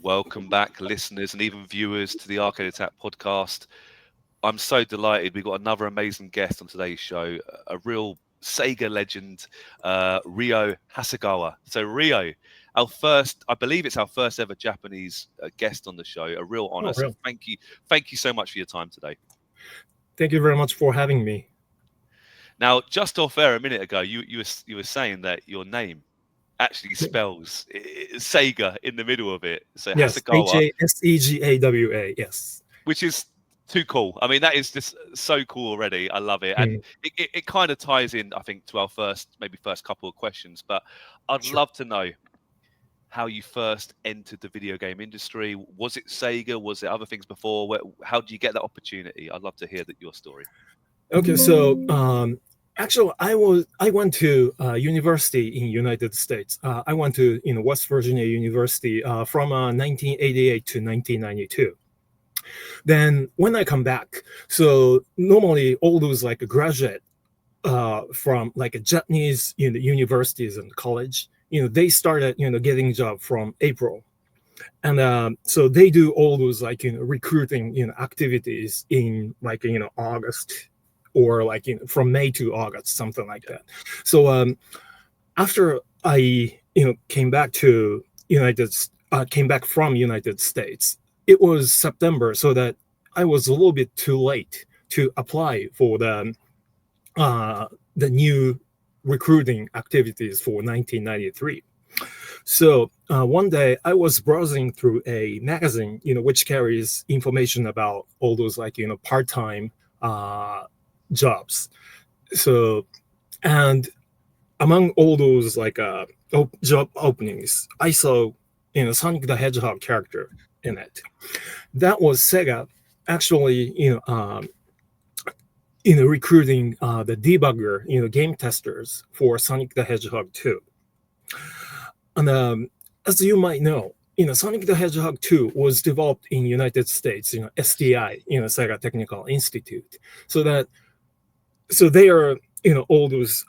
Welcome back, listeners and even viewers, to the Arcade Attack podcast. I'm so delighted. We've got another amazing guest on today's show, a real Sega legend, Ryo Hasegawa. So, Ryo, I believe it's our first ever Japanese guest on the show. A real honor. Oh, So, really? thank you so much for your time today. Thank you very much for having me. Now, just off air a minute ago, you were saying that your name actually spells Sega in the middle of it. So Yes, Hasegawa, Hasegawa. Yes. which is too cool. I mean, that is just so cool already. I love it. And Mm, it kind of ties in, I think, to our first couple of questions. But I'd sure. love to know how you first entered the video game industry. Was it Sega? Was it other things before? How did you get that opportunity? I'd love to hear your story. Okay, so actually, I went to university in United States. I went to West Virginia University from 1988 to 1992. Then when I come back, so normally all those like graduate from like a Japanese universities and college, they started getting job from April. And so they do all those like recruiting activities in like August, or like from May to August, something like that. So after I came back from United States, it was September, so that I was a little bit too late to apply for the new recruiting activities for 1993. So one day I was browsing through a magazine, which carries information about all those like part-time jobs. So, and among all those like job openings, I saw Sonic the Hedgehog character in it. That was Sega actually recruiting the debugger, game testers for Sonic the Hedgehog 2. And as you might know, Sonic the Hedgehog 2 was developed in United States, STI, Sega Technical Institute. So they are, all those,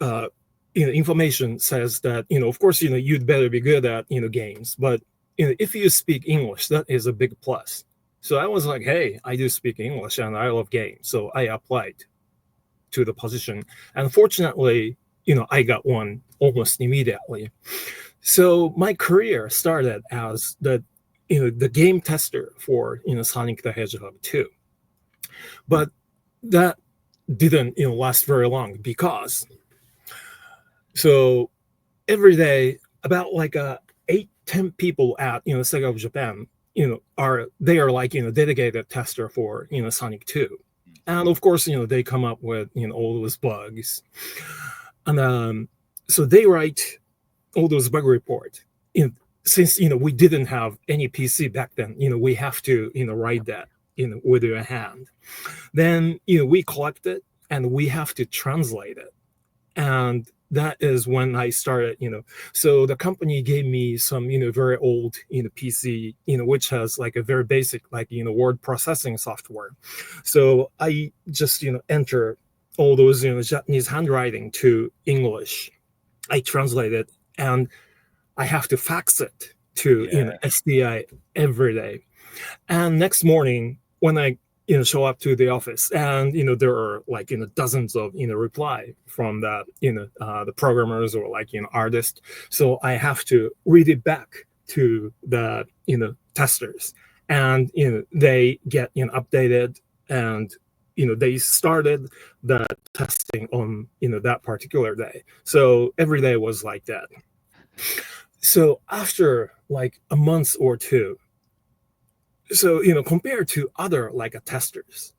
information says that, of course, you'd better be good at, games. But, if you speak English, that is a big plus. So I was like, hey, I do speak English and I love games. So I applied to the position. And fortunately, I got one almost immediately. So my career started as the game tester for Sonic the Hedgehog 2. But that didn't last very long, because so every day about like 8-10 people at Sega of Japan are like dedicated tester for Sonic 2. And of course they come up with all those bugs. And so they write all those bug reports. Since we didn't have any PC back then, we have to write that with your hand. Then we collect it and we have to translate it. And that is when I started, so the company gave me some very old PC, which has like a very basic like word processing software. So I just enter all those Japanese handwriting to English. I translate it and I have to fax it to SDI every day. And next morning when I show up to the office, and there are like dozens of reply from the programmers or like artists. So I have to read it back to the testers, and they get updated, and they started the testing on that particular day. So every day was like that. So after like a month or two, so compared to other like testers,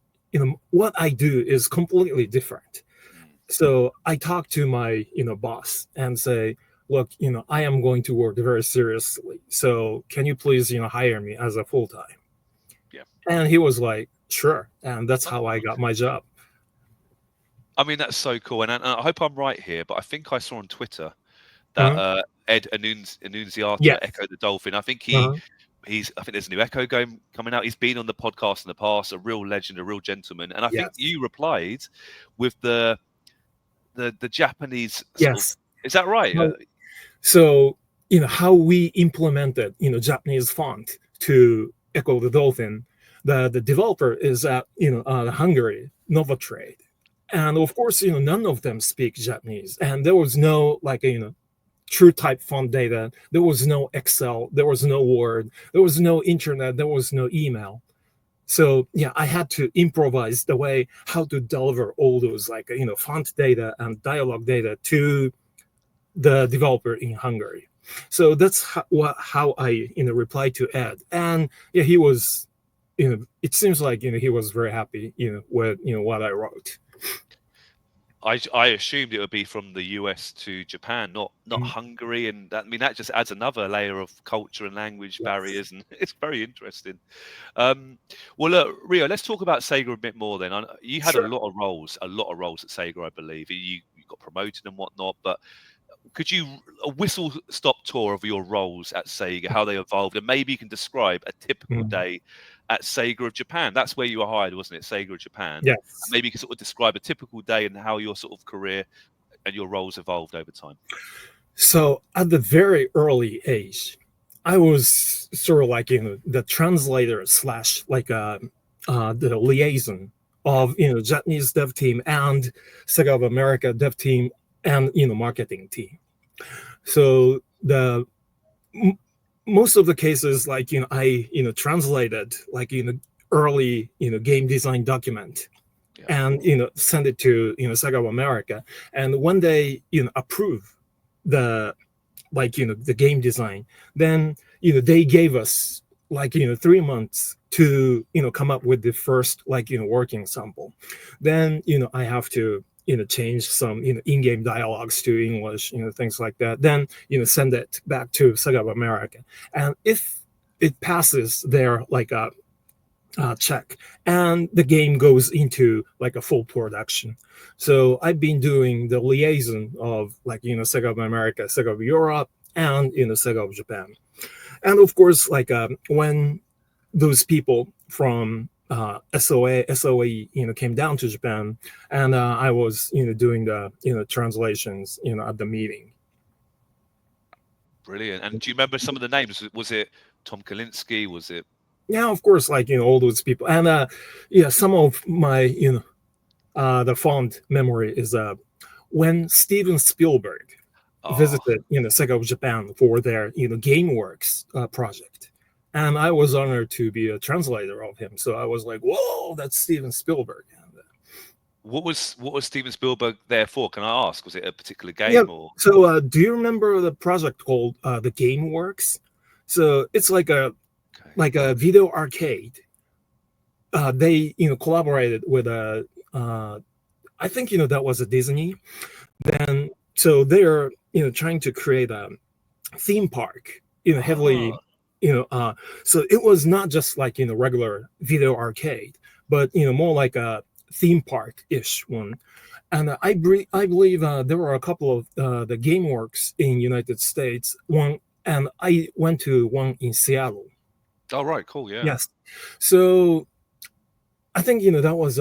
what I do is completely different. So I talk to my boss and say, look, I am going to work very seriously, so can you please hire me as a full-time? Yeah. And he was like, sure. And that's how I got my job. I mean, that's so cool. And I hope I'm right here, but I think I saw on Twitter that Ed Annunziata, Yes. Ecco the Dolphin, I think Uh-huh. I think there's a new Echo game coming out. He's been on the podcast in the past, a real legend, a real gentleman. And I think you replied with the Japanese sort of, is that right? So how we implemented Japanese font to Ecco the Dolphin, the developer is at Hungary, Novatrade, and of course none of them speak Japanese, and there was no true type font data. There was no Excel, there was no Word, there was no internet, there was no email. So yeah, I had to improvise the way how to deliver all those font data and dialogue data to the developer in Hungary. So that's how I replied to Ed, and yeah, he was it seems like he was very happy with what I wrote. I assumed it would be from the US to Japan, not Hungary, and that just adds another layer of culture and language barriers, and it's very interesting. Well, look, Rio, let's talk about Sega a bit more then. You had a lot of roles at Sega, I believe. You got promoted and whatnot, but could you a whistle-stop tour of your roles at Sega, how they evolved, and maybe you can describe a typical day at Sega of Japan? That's where you were hired, wasn't it? Sega of Japan. Yes. And maybe you can sort of describe a typical day and how your sort of career and your roles evolved over time. So at the very early age, I was sort of like the translator slash the liaison of Japanese dev team and Sega of America dev team and marketing team. So most of the cases, I translated early game design document and send it to Sega of America, and when they approve the the game design, then they gave us 3 months to come up with the first working sample. Then I have to change some in-game dialogues to English, things like that. Then send it back to Sega of America, and if it passes their check, and the game goes into a full production. So I've been doing the liaison of Sega of America, Sega of Europe, and Sega of Japan. And of course, when those people from SOE came down to Japan, and I was doing the translations at the meeting. Brilliant. And do you remember some of the names? Was it Tom Kalinske? Was it? Yeah, of course, all those people. And some of my the fond memory is when Steven Spielberg visited Sega of Japan for their GameWorks project, and I was honored to be a translator of him. So I was like, whoa, that's Steven Spielberg. What was Steven Spielberg there for? Can I ask? Was it a particular game? Yeah. Or so do you remember the project called the GameWorks? So it's like a video arcade. They collaborated with I think that was a Disney. Then so they're trying to create a theme park heavily so it was not just regular video arcade, but more like a theme park ish one. And I believe there were a couple of the GameWorks in United States, one, and I went to one in Seattle. Oh, right, cool, yeah. Yes. So I think that was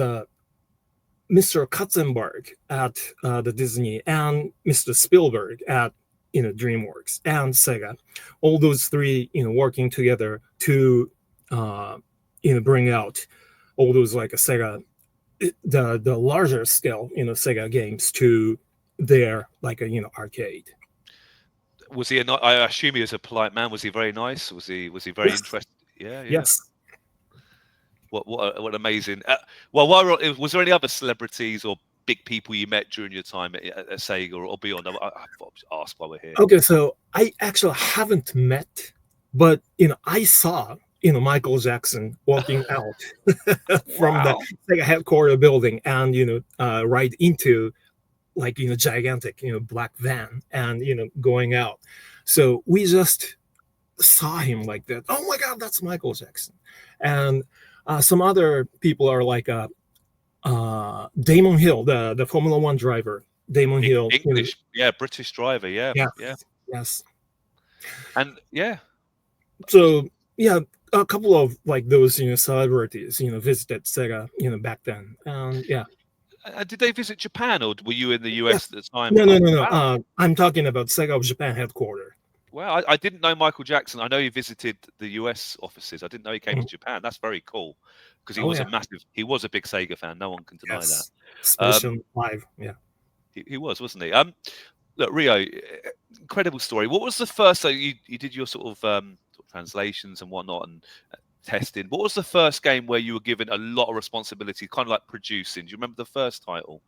Mr. Katzenberg at the Disney and Mr. Spielberg at DreamWorks and Sega, all those three working together to bring out all those a Sega, the larger scale Sega games to their arcade. Was he? I assume he was a polite man. Was he very nice? Was he very interested? Yeah. Yes. What amazing. Well, was there any other celebrities or big people you met during your time at Sega or beyond? I asked while we're here. Okay, so I actually haven't met, but I saw Michael Jackson walking out from the Sega headquarters building, and right into gigantic black van, and going out. So we just saw him like that. Oh my God, that's Michael Jackson. And some other people are Damon Hill, the Formula One driver. Damon Hill, English, British driver, yeah. Yes. And so a couple of those celebrities visited Sega back then, and did they visit Japan, or were you in the US at the time? No. I'm talking about Sega of Japan headquarters. Well, I didn't know Michael Jackson. I know he visited the US offices. I didn't know he came Mhm. to Japan. That's very cool because Oh yeah, he was a big Sega fan. No one can deny that. yes, especially Um, on live. Yeah. he was, wasn't he? Look, Rio, incredible story. What was the first? So you did your sort of translations and whatnot and testing. What was the first game where you were given a lot of responsibility, kind of like producing? Do you remember the first title?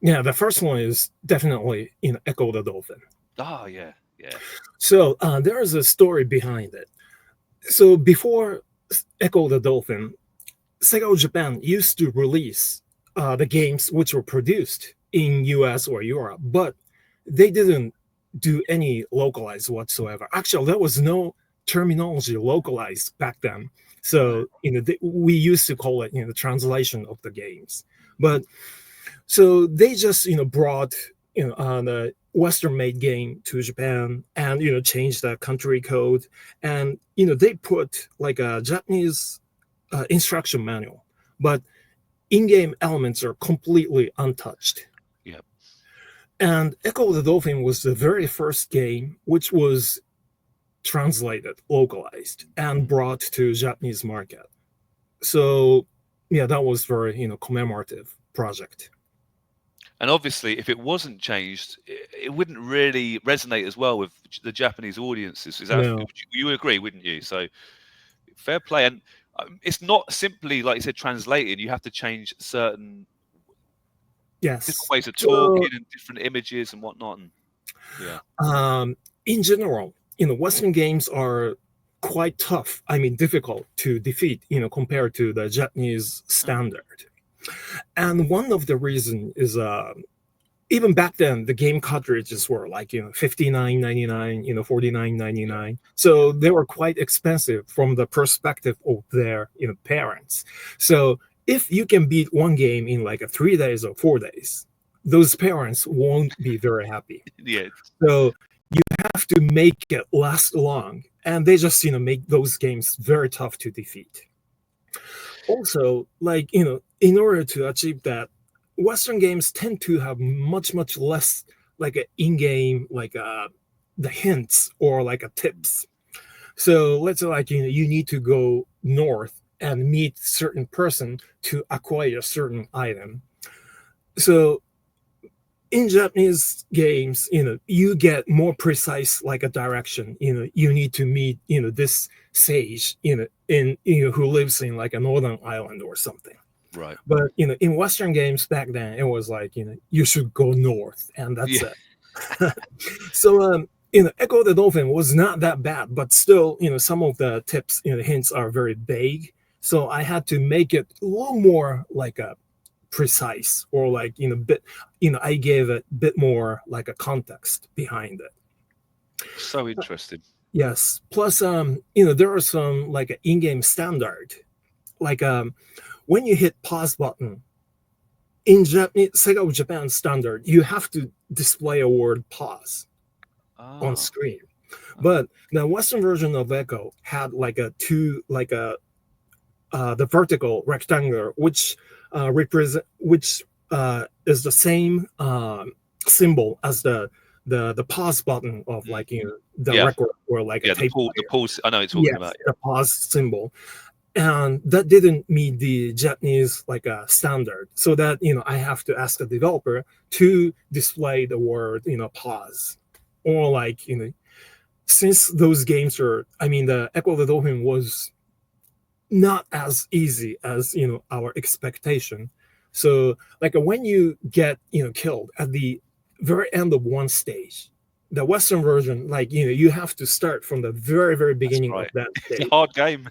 Yeah, the first one is definitely Echo the Dolphin. Oh yeah, yeah. So there is a story behind it. So before Echo the Dolphin, Sega Japan used to release the games which were produced in US or Europe, but they didn't do any localized whatsoever. Actually, there was no terminology localized back then. Right. So we used to call it the translation of the games. But so they just brought the Western made game to Japan and changed the country code, and they put like a Japanese instruction manual, but in-game elements are completely untouched. Yeah. And Echo the Dolphin was the very first game which was translated, localized, and brought to Japanese market. So yeah, that was very commemorative project. And obviously, if it wasn't changed, it wouldn't really resonate as well with the Japanese audiences. Is that No, you would agree, wouldn't you? So fair play. And it's not simply like you said, translating. You have to change certain different yes. ways of So talking and different images and whatnot. And yeah, in general, Western games are quite tough. I mean, difficult to defeat, compared to the Japanese standard. And one of the reason is even back then the game cartridges were like 59.99, 49.99. yeah, So they were quite expensive from the perspective of their parents. So if you can beat one game in like 3 days or 4 days, those parents won't be very happy. yeah. So you have to make it last long, and they just make those games very tough to defeat. Also, like in order to achieve that, Western games tend to have much less like a in-game like the hints or like a tips. So let's say like you need to go north and meet certain person to acquire a certain item. So in Japanese games, you get more precise like a direction. You need to meet, this sage, who lives in like a northern island or something. Right. But in Western games back then, it was like you should go north, and that's Yeah. it. So Echo the Dolphin was not that bad, but still, some of the tips, hints are very vague. So I had to make it a little more like a precise or like bit I gave it a bit more like a context behind it. So interesting. Yes, plus there are some like in-game standard, like when you hit pause button in Japanese Sega Japan standard, you have to display a word pause on Ah. screen. But the Western version of Echo had like a two like a the vertical rectangular, which represent which is the same symbol as the pause button of like the Yeah. record or like a Yeah. tape The player. pause. I know what you're talking Yes, about. the pause symbol, and that didn't meet the Japanese like a standard. So that I have to ask the developer to display the word pause, or like since those games are, I mean, the Echo the Dolphin was not as easy as our expectation. So like when you get killed at the very end of one stage, the Western version, like you have to start from the very That's beginning of right. that It's a stage. hard game.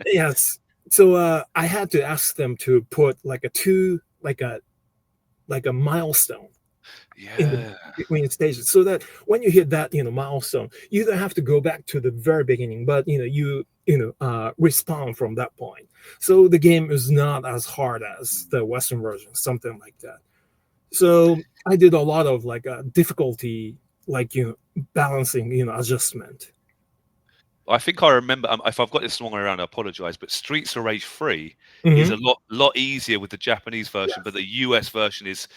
Yes. So I had to ask them to put like a two like a milestone in the Yeah. between stages, so that when you hit that milestone, you don't have to go back to the very beginning, but respawn from that point. So the game is not as hard as the Western version, something like that. So I did a lot of like difficulty, like balancing, adjustment. I think I remember. If I've got this wrong around, I apologize. But Streets of Rage 3 is Hmm. a lot easier with the Japanese version, but Yes. the US version is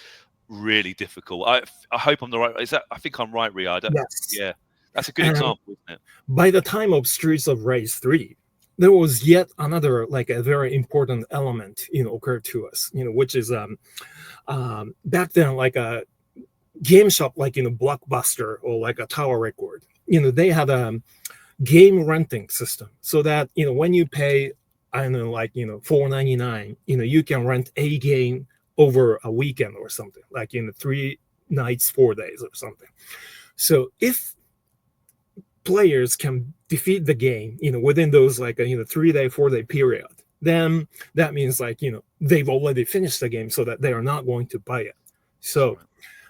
really difficult. I hope I'm the right. Is that? I think I'm right, Ria. Yes. Yeah. That's a good And example, isn't it? by the time of Streets of Rage 3, there was yet another like a very important element, occurred to us, which is back then like a game shop like Blockbuster or like a Tower Record. They had a game renting system so that when you pay, I don't know, like $4.99, you can rent a game over a weekend or something, like 3 nights, 4 days or something. So if players can defeat the game, within those like a 3-day, 4-day period, then that means like they've already finished the game, so that they are not going to buy it. So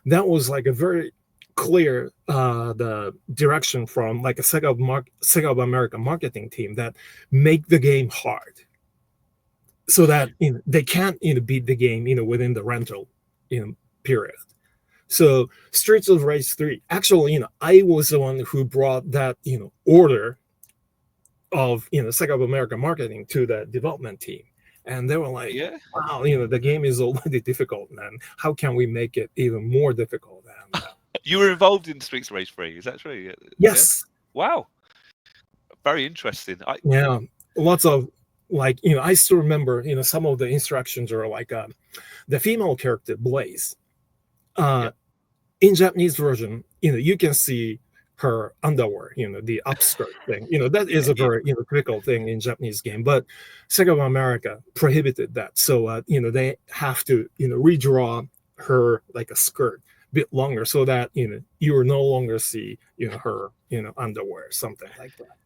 that was like a very clear the direction from like a Sega of America marketing team, that make the game hard, so that they can't beat the game within the rental period. So Streets of Rage 3, actually, I was the one who brought that, order of, Sega of America marketing to the development team. And they were like, Yeah. wow, the game is already difficult, man. How can we make it even more difficult? And, you were involved in Streets of Rage 3, is that true? yes. Yeah? Wow. Very interesting. Yeah. Lots of, like, I still remember, some of the instructions are like the female character, Blaze. In Japanese version, you can see her underwear, the upskirt thing. That is a very critical thing in Japanese game. But Sega of America prohibited that. So they have to redraw her like a skirt a bit longer, so that you will no longer see her underwear, something like that.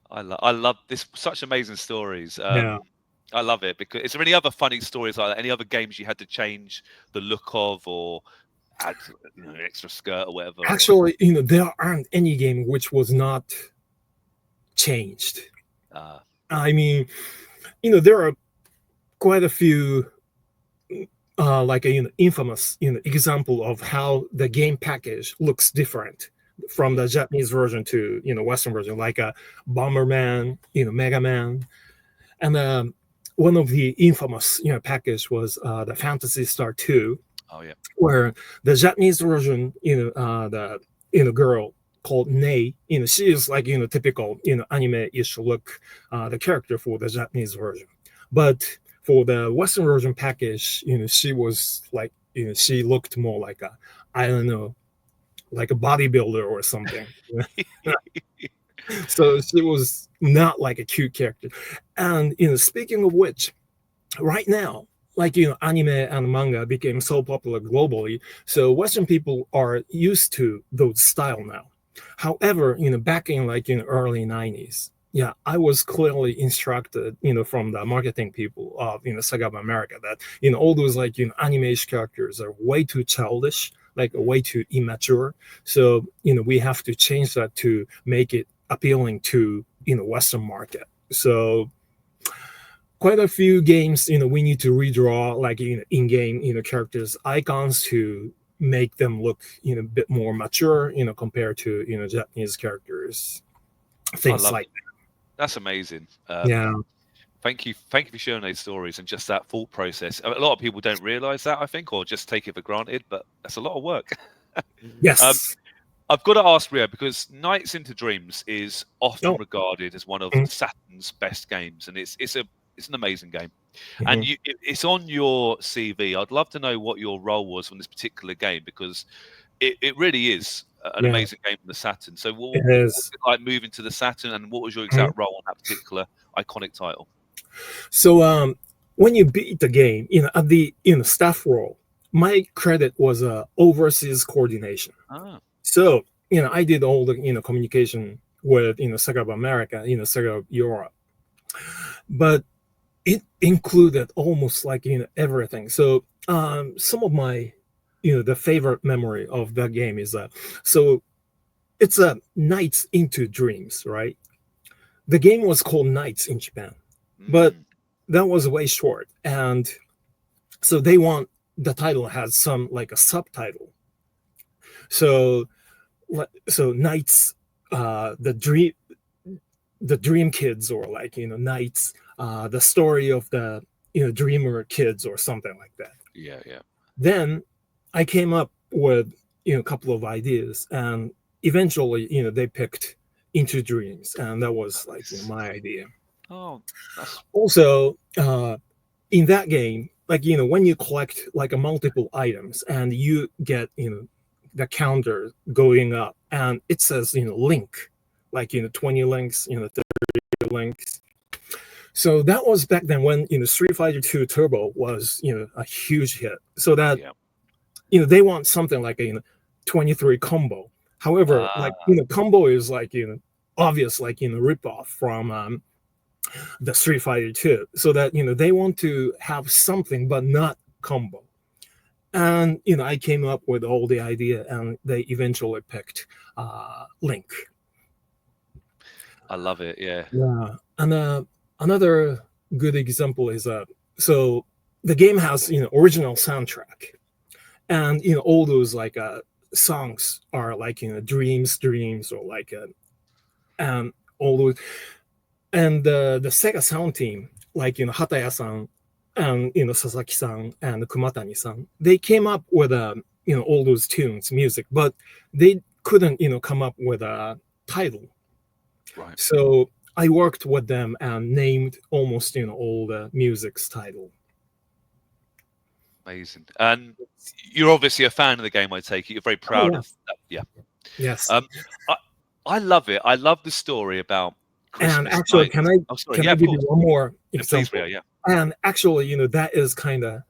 I love this. Such amazing stories. Yeah. I love it. Because is there any other funny stories like that? Any other games you had to change the look of, or add an extra skirt or whatever? Actually, there aren't any game which was not changed. I mean, there are quite a few like a infamous example of how the game package looks different from the Japanese version to Western version, like a Bomberman, Mega Man, and one of the infamous package was the Phantasy Star 2. Oh yeah. Where the Japanese version, the girl called Nei, she is like typical anime-ish look, the character for the Japanese version. But for the Western version package, she was like she looked more like a, I don't know, like a bodybuilder or something. So she was not like a cute character. And speaking of which, right now, like anime and manga became so popular globally, so Western people are used to those style now. However, back in like early 90s, yeah, I was clearly instructed, from the marketing people of Sega of America, that all those like anime-ish characters are way too childish, like way too immature. So we have to change that to make it appealing to Western market. So quite a few games, we need to redraw like in-game, characters icons to make them look, a bit more mature, compared to, Japanese characters. Things like that. That's amazing. Yeah. Thank you for sharing those stories and just that thought process. A lot of people don't realize that, I think, or just take it for granted, but that's a lot of work. Yes. I've got to ask Rio, because Nights into Dreams is often regarded as one of Saturn's best games, and it's an amazing game. And it's on your CV. I'd love to know what your role was on this particular game, because it really is an amazing game on the Saturn. So what was it like moving to the Saturn, and what was your exact role on that particular iconic title? So when you beat the game, at the staff role, my credit was overseas coordination. So I did all the communication with Sega of America, Sega of Europe, but it included almost like everything. So some of my the favorite memory of that game is so it's a Nights into Dreams, right? The game was called Nights in Japan, but that was way short, and so they want the title has some like a subtitle. So Nights, the dream kids, or like Nights, the story of the dreamer kids, or something like that. Yeah. Then I came up with a couple of ideas, and eventually, they picked Into Dreams, and that was like my idea. Oh, that's Also, in that game, like when you collect like a multiple items and you get the counter going up, and it says link, like 20 links, 30 links. So that was back then when Street Fighter 2 Turbo was a huge hit. So that they want something like a 23 combo. However, like combo is like obvious like rip off from the Street Fighter 2. So that they want to have something but not combo. And I came up with all the idea, and they eventually picked Link. I love it. Yeah. Yeah, and another good example is so the game has original soundtrack, and all those like songs are like dreams, or like and all those, and the Sega sound team like Hataya-san and Sasaki-san and Kumatani-san, they came up with all those tunes, music, but they couldn't come up with a title. Right. So I worked with them and named almost all the music's title. Amazing. And you're obviously a fan of the game, I take it. You're very proud of that. Yeah. Yes. I love it. I love the story about Christmas and actually, night. can I give you one more example? Please, yeah. And actually, that is kind of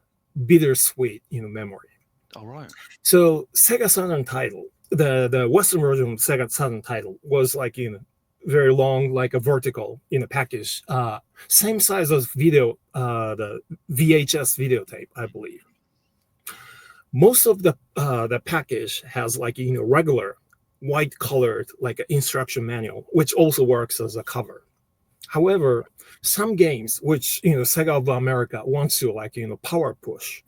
bittersweet, memory. All right. So Sega Saturn title, the Western version of Sega Saturn title was like very long, like a vertical package, same size as video, the VHS videotape, I believe. Most of the package has like regular white colored like instruction manual, which also works as a cover. However, some games which Sega of America wants to like power push,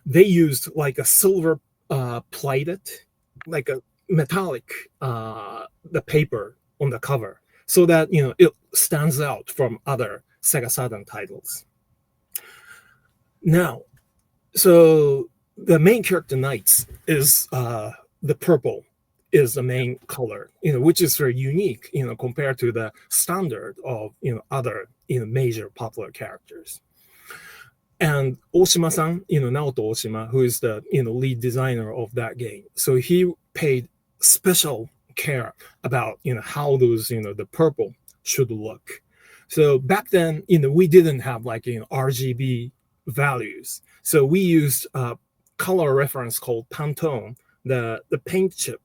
they used like a silver plated, like a metallic the paper on the cover, so that it stands out from other Sega Saturn titles. Now, so the main character Knights is the purple is the main color, which is very unique, compared to the standard of other major popular characters. And Oshima-san, Naoto Oshima, who is the lead designer of that game, so he paid special care about how those the purple should look. So back then we didn't have like RGB values, so we used a color reference called Pantone, the paint chip,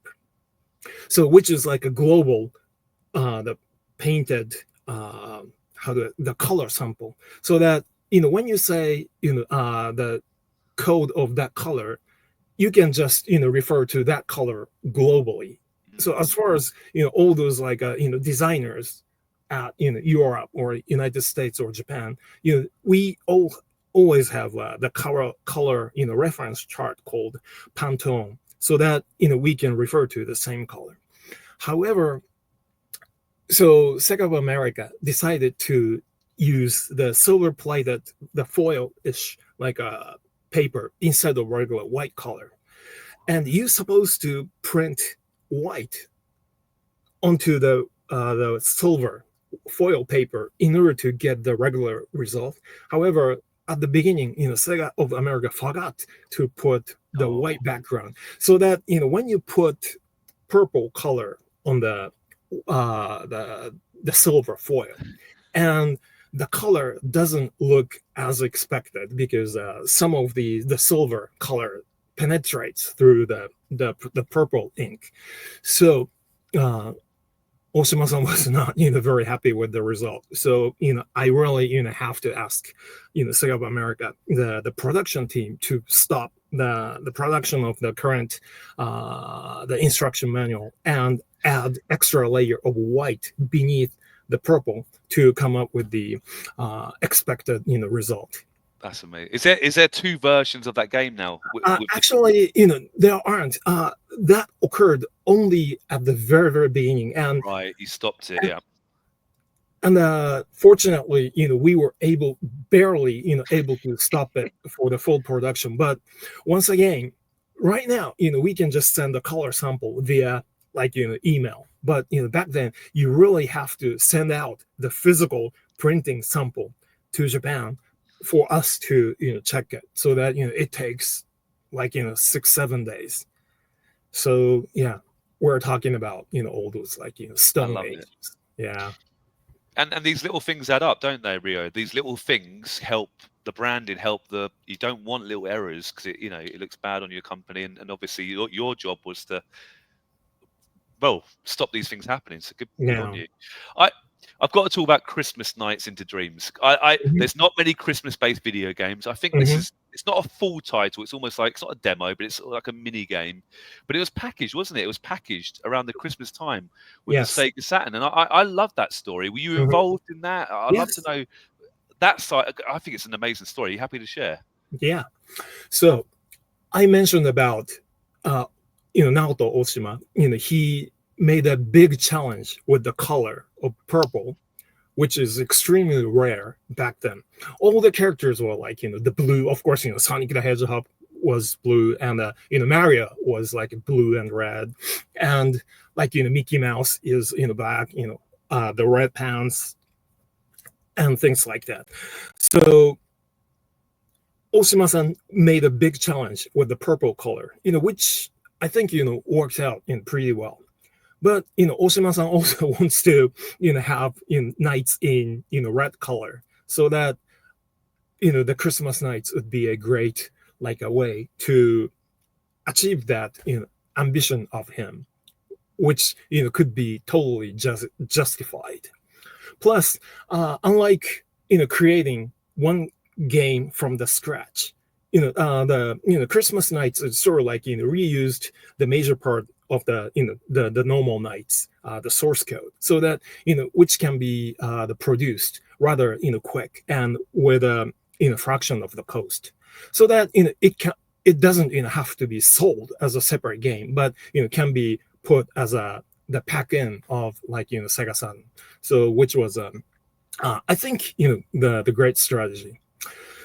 so which is like a global the painted the color sample, so that when you say the code of that color, you can just refer to that color globally. So as far as all those like designers at Europe or United States or Japan, we always have the color reference chart called Pantone, so that we can refer to the same color. However, so Sega of America decided to use the silver plated, the foil-ish like a paper instead of regular white color, and you're supposed to print white onto the silver foil paper in order to get the regular result. However, at the beginning, Sega of America forgot to put the white background, so that when you put purple color on the silver foil, and the color doesn't look as expected because some of the silver color penetrates through the purple ink. So Oshima-san was not very happy with the result. So I really have to ask Sega of America, the production team, to stop the production of the current the instruction manual and add extra layer of white beneath the purple to come up with the expected result. That's amazing. Is there two versions of that game now? Actually, there aren't. That occurred only at the very, very beginning, and right, you stopped it, yeah. And fortunately, we were barely able to stop it for the full production. But once again, right now, we can just send a color sample via like email. But back then you really have to send out the physical printing sample to Japan for us to check it. So that it takes like 6-7 days. So yeah, we're talking about all those like I Stone love it. Ages. Yeah. And these little things add up, don't they, Rio? These little things help the branding, help the. You don't want little errors because it looks bad on your company, and obviously your job was to stop these things happening. So good on Yeah. you. I've got to talk about Christmas nights into dreams. Mhm. There's not many Christmas-based video games. I think Mhm. it's not a full title. It's almost like it's not a demo, but it's like a mini game. But it was packaged, wasn't it? It was packaged around the Christmas time with the Yes. Sega Saturn, and I love that story. Were you Mhm. involved in that? I'd love to Yes. know that side. I think it's an amazing story. Are you happy to share? Yeah. So I mentioned about uh, Naoto Oshima. He made a big challenge with the color of purple, which is extremely rare back then. All the characters were like the blue. Of course, Sonic the Hedgehog was blue, and Mario was like blue and red, and like Mickey Mouse is black. The red pants and things like that. So Oshima-san made a big challenge with the purple color, which I think works out pretty well. But Oshima-san also wants to have nights in red color, so that the Christmas nights would be a great like a way to achieve that ambition of him, which could be totally justified. Plus, unlike creating one game from the scratch, the Christmas nights is sort of like reused the major part of the the normal nights, the source code, so that which can be the produced rather quick and with a fraction of the cost, so that it doesn't have to be sold as a separate game, but can be put as a the pack in of like Sega Saturn. So which was I think the great strategy.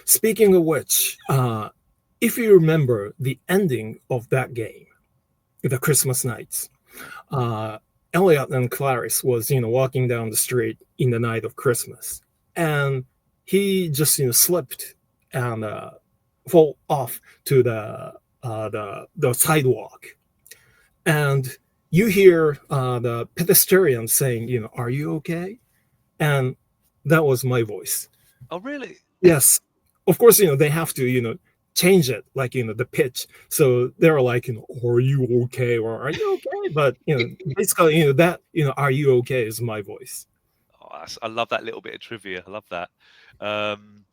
Speaking of which, if you remember the ending of that game, the Christmas nights, uh, Elliot and Clarice was walking down the street in the night of Christmas, and he just slipped and fall off to the sidewalk, and you hear the pedestrian saying, "Are you okay?" And that was my voice. Oh, really? Yes, of course, they have to, change it, like, the pitch. So they're like, are you okay? Or are you okay? But, basically, that, are you okay is my voice. Oh, I love that little bit of trivia. I love that. Um,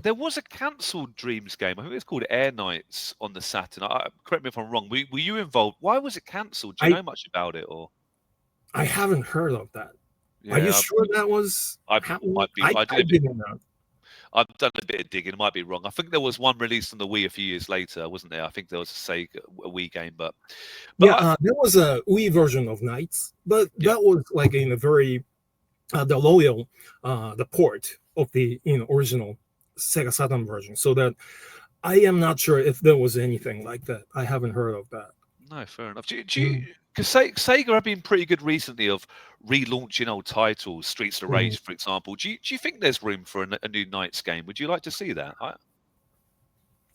there was a cancelled Dreams game. I think it's called Air Nights on the Saturn. Correct me if I'm wrong. Were you involved? Why was it cancelled? Do you I, know much about it? Or I haven't heard of that. Are you yeah, sure that was I happening? might be. I did I a bit. didn't know. I've done a bit of digging. I might be wrong. I think there was one released on the Wii a few years later, wasn't there? I think there was a Sega a Wii game, but Yeah, I, there was a Wii version of Nights, but yeah. that was like in a very the loyal the port of the original Sega Saturn version. So that I am not sure if there was anything like that. I haven't heard of that. No, fair enough. Do Mm, you, because Sega have been pretty good recently of relaunching old titles, Streets of mm. Rage, for example. Do you think there's room for a new Knights game? Would you like to see that?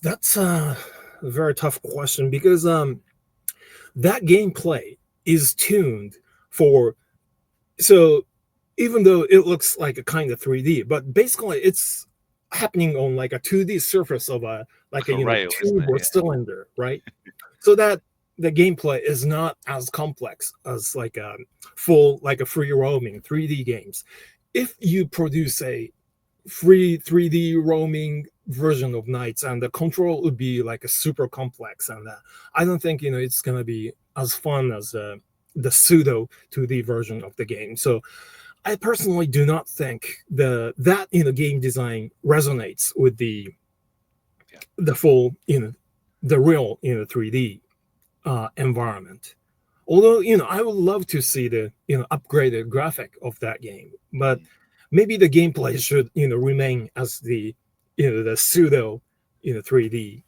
That's a very tough question because that gameplay is tuned for so even though it looks like a kind of 3D, but basically it's happening on like a 2D surface of a like Like a a rail, isn't tube it? or Yeah. cylinder, right? So that the gameplay is not as complex as like a full like a free roaming 3D games. If you produce a free 3D roaming version of Knights and the control would be like a super complex, and I don't think it's gonna be as fun as the pseudo 2D version of the game. So I personally do not think that game design resonates with Yeah. the full the real 3D environment. Although I would love to see the upgraded graphic of that game, but Mm. maybe the gameplay should remain as the the pseudo 3D.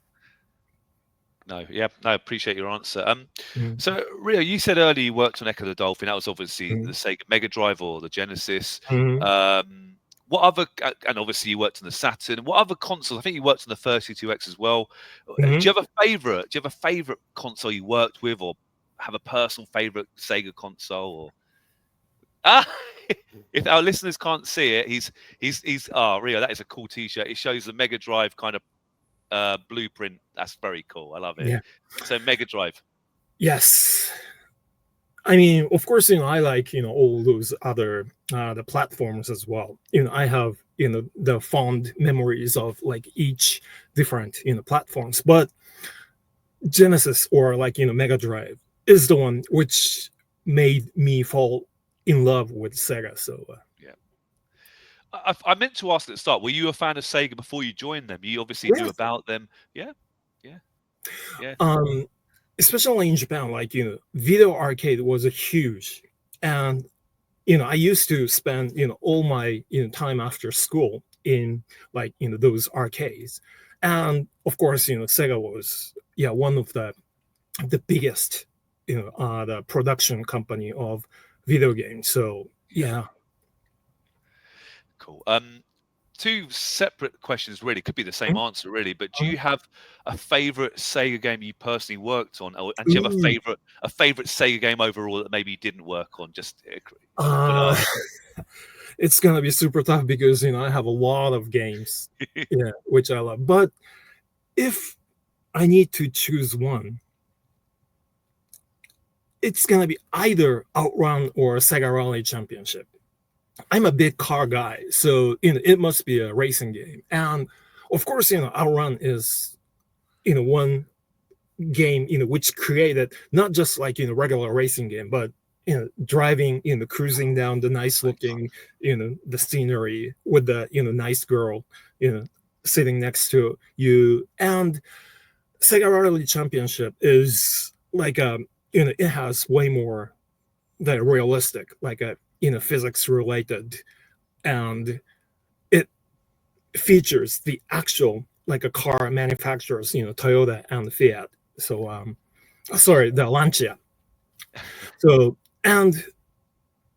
No, yeah, no, appreciate your answer. Mm, So Rio, you said earlier you worked on Echo the Dolphin. That was obviously the mm, Sega Mega Drive or the Genesis. mm, What other, and obviously you worked on the Saturn. What other consoles? I think you worked on the 32X as well. Do mm. you have a favorite? Do you have a favorite console you worked with, or have a personal favorite Sega console? Or ah, if our listeners can't see it, he's Rio. That is a cool T-shirt. It shows the Mega Drive kind of blueprint. That's very cool. I love it. Yeah. So Mega Drive. Yes. I mean, of course, I like, all those other the platforms as well. I have, the fond memories of like each different, platforms. But Genesis or like, Mega Drive is the one which made me fall in love with Sega. So Yeah. I meant to ask at the start, were you a fan of Sega before you joined them? You obviously knew yes. about them. Yeah, yeah, yeah. Especially in Japan, like, video arcade was a huge, and I used to spend all my time after school in like those arcades, and of course Sega was one of the biggest the production company of video games. So yeah. Cool. Two separate questions really. Could be the same Mhm. answer really, but do you have a favorite Sega game you personally worked on, and do you have Ooh. a favorite Sega game overall that maybe you didn't work on? Just for Uh, the it's gonna be super tough because I have a lot of games, yeah, which I love. But if I need to choose one, it's gonna be either Outrun or Sega Rally Championship. I'm a big car guy, so it must be a racing game. And of course, Outrun is one game which created not just like regular racing game, but driving, cruising down the nice looking, the scenery with the nice girl, sitting next to you. And Sega Rally Championship is like it has way more the realistic, like a physics related, and it features the actual like a car manufacturers, Toyota and Fiat. So sorry, the Lancia. So and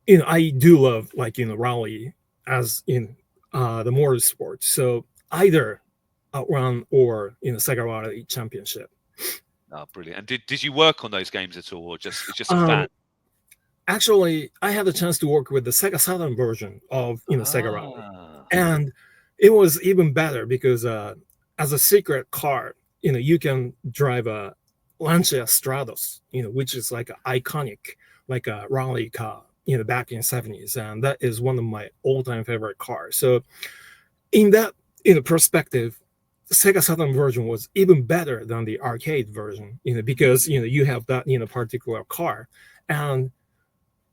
I do love like rally as in the motorsport. So either Outrun or Sega Rally Championship. oh, brilliant. And did you work on those games at all, or just it's just a Um, fan? Actually, I had the chance to work with the Sega Saturn version of Sega Rally, Ah, and it was even better because as a secret car, you can drive a Lancia Stratos, which is like an iconic, like a rally car, back in the 70s, and that is one of my all-time favorite cars. So in that perspective, the Sega Saturn version was even better than the arcade version, because you have that particular car, and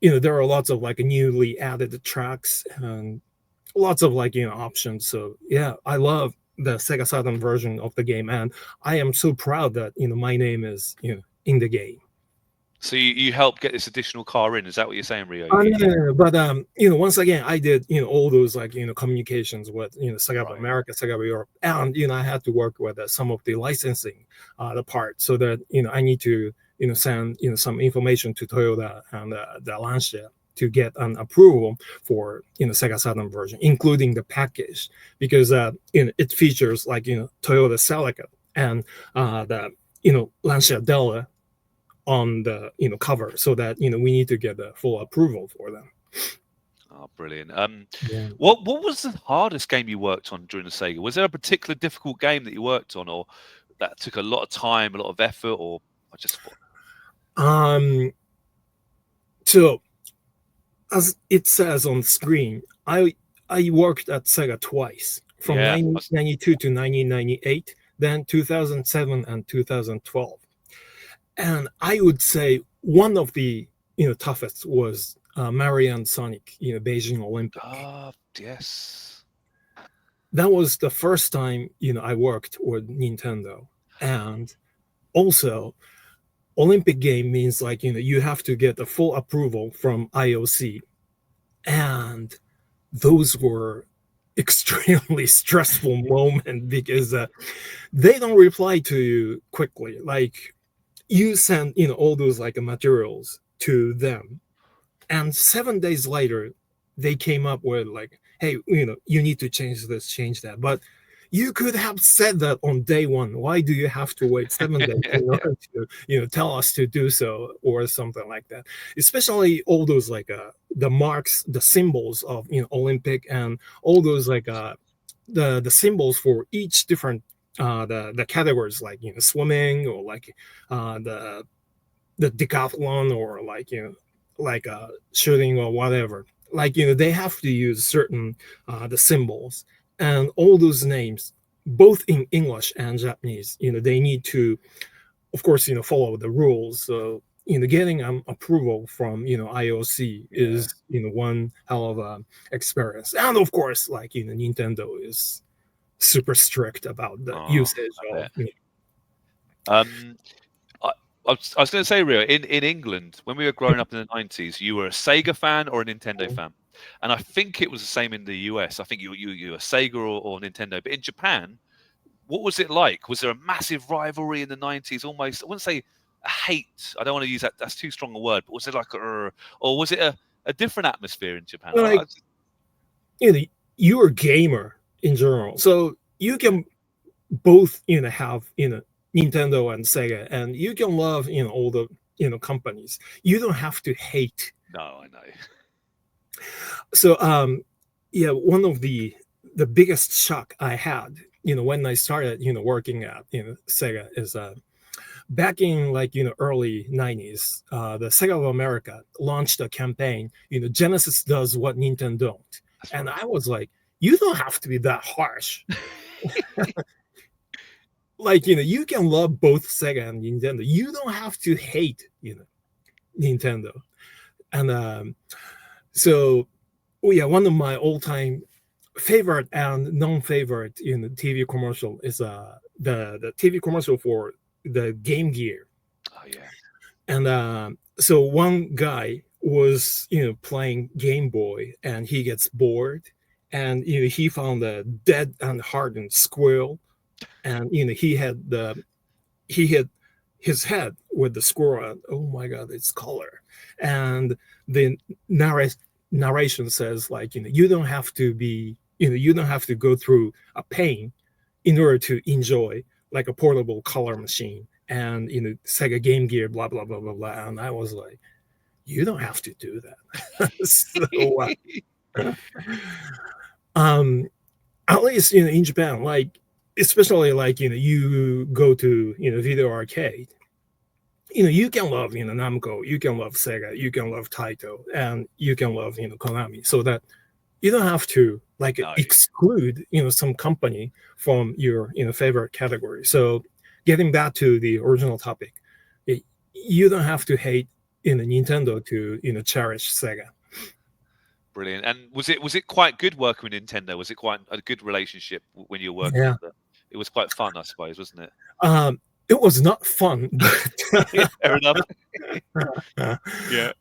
there are lots of like newly added tracks and lots of like options. So yeah, I love the Sega Saturn version of the game, and I am so proud that my name is in the game. so you helped get this additional car in? Is that what you're saying, Rio? No, but once again, I did all those like communications with Sega of Right. America, Sega of Europe, and I had to work with some of the licensing the part, so that I need to send some information to Toyota and the Lancia to get an approval for Sega Saturn version, including the package, because it features like Toyota Celica and the Lancia Delta on the cover, so that we need to get the full approval for them. Oh, brilliant. Yeah. What was the hardest game you worked on during the Sega? Was there a particular difficult game that you worked on, or that took a lot of time, a lot of effort, or I just thought, Um. So as it says on screen, I worked at Sega twice, from yeah, 1992 to 1998, then 2007 and 2012. And I would say one of the toughest was Mario and Sonic, Beijing Olympic. yes, That was the first time I worked with Nintendo, and also Olympic game means like you have to get a full approval from IOC, and those were extremely stressful moment because they don't reply to you quickly. Like you send, all those like materials to them, and 7 days later, they came up with like, hey, you need to change this, change that. But you could have said that on day one. Why do you have to wait 7 days in order to, tell us to do so or something like that? Especially all those like the marks, the symbols of Olympic and all those like the symbols for each different the categories like swimming or like the decathlon or like like shooting or whatever, like they have to use certain the symbols and all those names both in English and Japanese. They need to, of course, follow the rules. So getting approval from IOC is one hell of a experience. And of course, like Nintendo is super strict about the usage of I was going to say, Rio, in England, when we were growing up in the 90s, you were a Sega fan or a Nintendo fan. And I think it was the same in the US. I think you were Sega or Nintendo. But in Japan, what was it like? Was there a massive rivalry in the 90s? Almost, I wouldn't say a hate. I don't want to use that. That's too strong a word. But was it like, or was it a different atmosphere in Japan? Like, you're a gamer in general. So you can both, have, Nintendo and Sega, and you can love all the companies. You don't have to hate. No, I know. So one of the biggest shock I had when I started working at Sega is back in like early 90s, the Sega of America launched a campaign, Genesis does what Nintendo don't. That's and right. I was like, you don't have to be that harsh. Like you can love both Sega and Nintendo. You don't have to hate Nintendo. And so one of my all-time favorite and non-favorite TV commercial is the TV commercial for the Game Gear. Oh yeah. And so one guy was playing Game Boy and he gets bored and he found a dead and hardened squirrel. And he hit his head with the squirrel. And, oh my God, it's color. And the narration says like you don't have to be you don't have to go through a pain in order to enjoy like a portable color machine and Sega Game Gear, blah blah blah blah blah. And I was like, you don't have to do that. So at least in Japan, like especially like you go to video arcade, you can love Namco, you can love Sega, you can love Taito, and you can love Konami, so that you don't have to like exclude some company from your favorite category. So getting back to the original topic, you don't have to hate Nintendo to cherish Sega. Brilliant. And was it quite good working with Nintendo? Was it quite a good relationship when you were working with them? It was quite fun, I suppose, wasn't it? It was not fun, but yeah, fair enough. Yeah.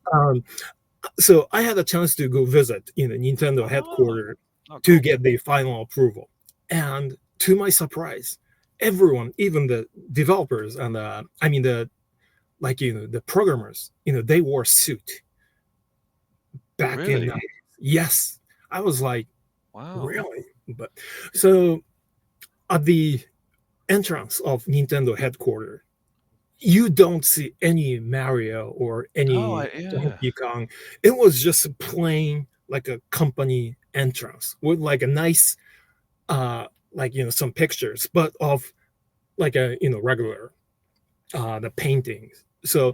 So I had a chance to go visit Nintendo headquarters to get the final approval, and to my surprise, everyone, even the developers and the programmers, they wore suit. Back in yes, I was like, wow, really? But so at the entrance of Nintendo headquarters, you don't see any Mario or any Donkey Kong. It was just plain like a company entrance with like a nice some pictures, but of like a regular the paintings. So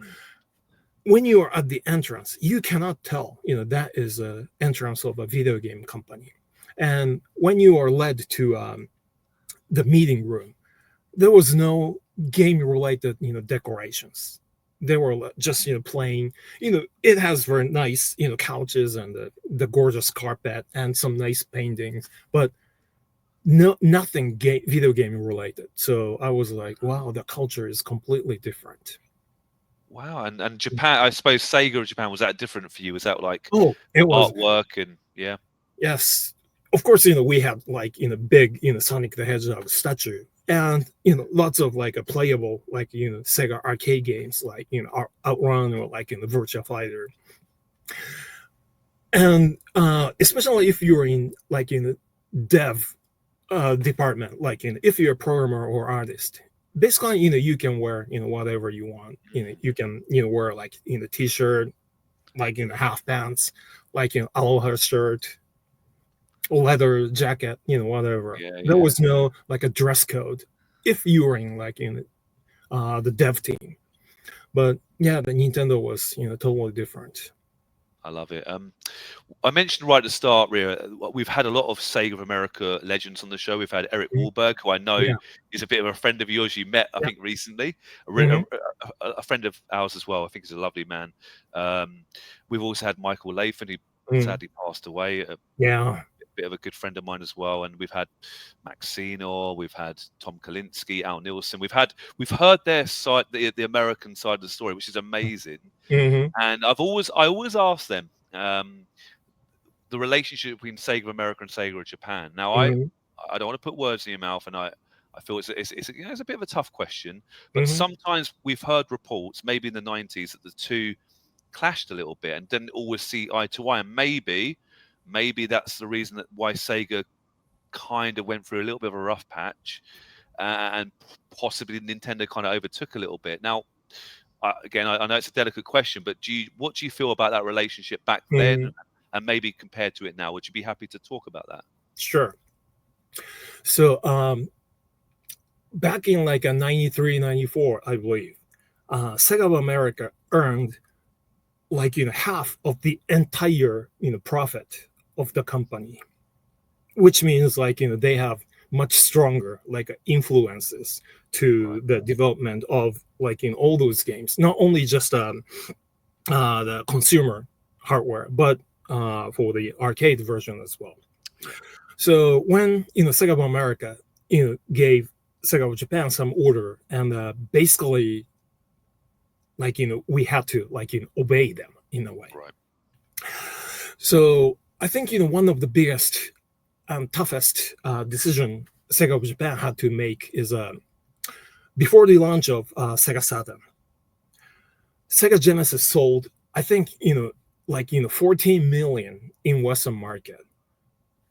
when you are at the entrance, you cannot tell that is an entrance of a video game company. And when you are led to the meeting room, there was no game-related, decorations. They were just, plain. It has very nice, couches and the gorgeous carpet and some nice paintings, but nothing video game related. So I was like, wow, the culture is completely different. Wow, and Japan, I suppose Sega of Japan, was that different for you? Was that like it was artwork and yeah? Yes. of course, we had like big Sonic the Hedgehog statue, and lots of like a playable like Sega arcade games like Outrun or like in the Virtua Fighter, and especially if you're in like in the dev department, like if you're a programmer or artist, basically you can wear whatever you want. You can wear like t-shirt, like half pants, like aloha shirt, leather jacket, whatever. There was no like a dress code if you were in like the dev team. But yeah, the Nintendo was totally different. I love it. I mentioned right at the start, Ria, we've had a lot of Sega of America legends on the show. We've had Eric Wahlberg, who I know is a bit of a friend of yours. You met, I think, recently. A friend of ours as well. I think he's a lovely man. We've also had Michael Lathan, who sadly passed away. A bit of a good friend of mine as well. And we've had Max Senor, we've had Tom Kalinske, Al Nilsson. We've heard their side, the American side of the story, which is amazing. And I always ask them the relationship between Sega of America and Sega of Japan. Now, I don't want to put words in your mouth, and I feel it's a bit of a tough question, but sometimes we've heard reports, maybe in the 90s, that the two clashed a little bit and didn't always see eye to eye, and maybe that's the reason why Sega kind of went through a little bit of a rough patch, and possibly Nintendo kind of overtook a little bit. Now, again, I know it's a delicate question, but what do you feel about that relationship back then, and maybe compared to it now? Would you be happy to talk about that? Sure. So back in like 93, 94, I believe, Sega of America earned like half of the entire profit of the company, which means like they have much stronger like influences to the development of like all those games, not only just the consumer hardware, but for the arcade version as well. So when Sega of America gave Sega of Japan some order, and basically like we had to like obey them in a way. So I think one of the biggest and toughest decision Sega of Japan had to make is before the launch of Sega Saturn, Sega Genesis sold, I think 14 million in Western market.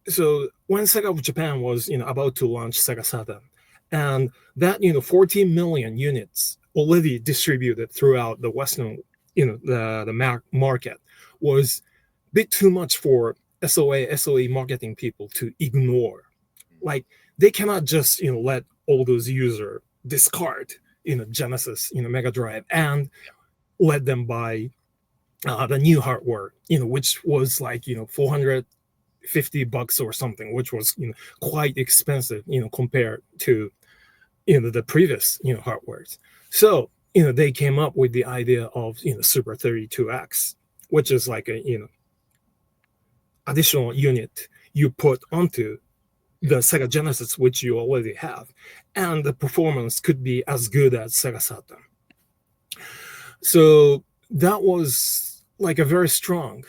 So when Sega of Japan was about to launch Sega Saturn, and that 14 million units already distributed throughout the Western the market was a bit too much for SOE marketing people to ignore. Like they cannot just let all those users discard Genesis Mega Drive and let them buy the new hardware which was like $450 or something, which was quite expensive compared to the previous hardwares. So they came up with the idea of Super 32X, which is like a additional unit you put onto the Sega Genesis, which you already have, and the performance could be as good as Sega Saturn. So that was like a very strong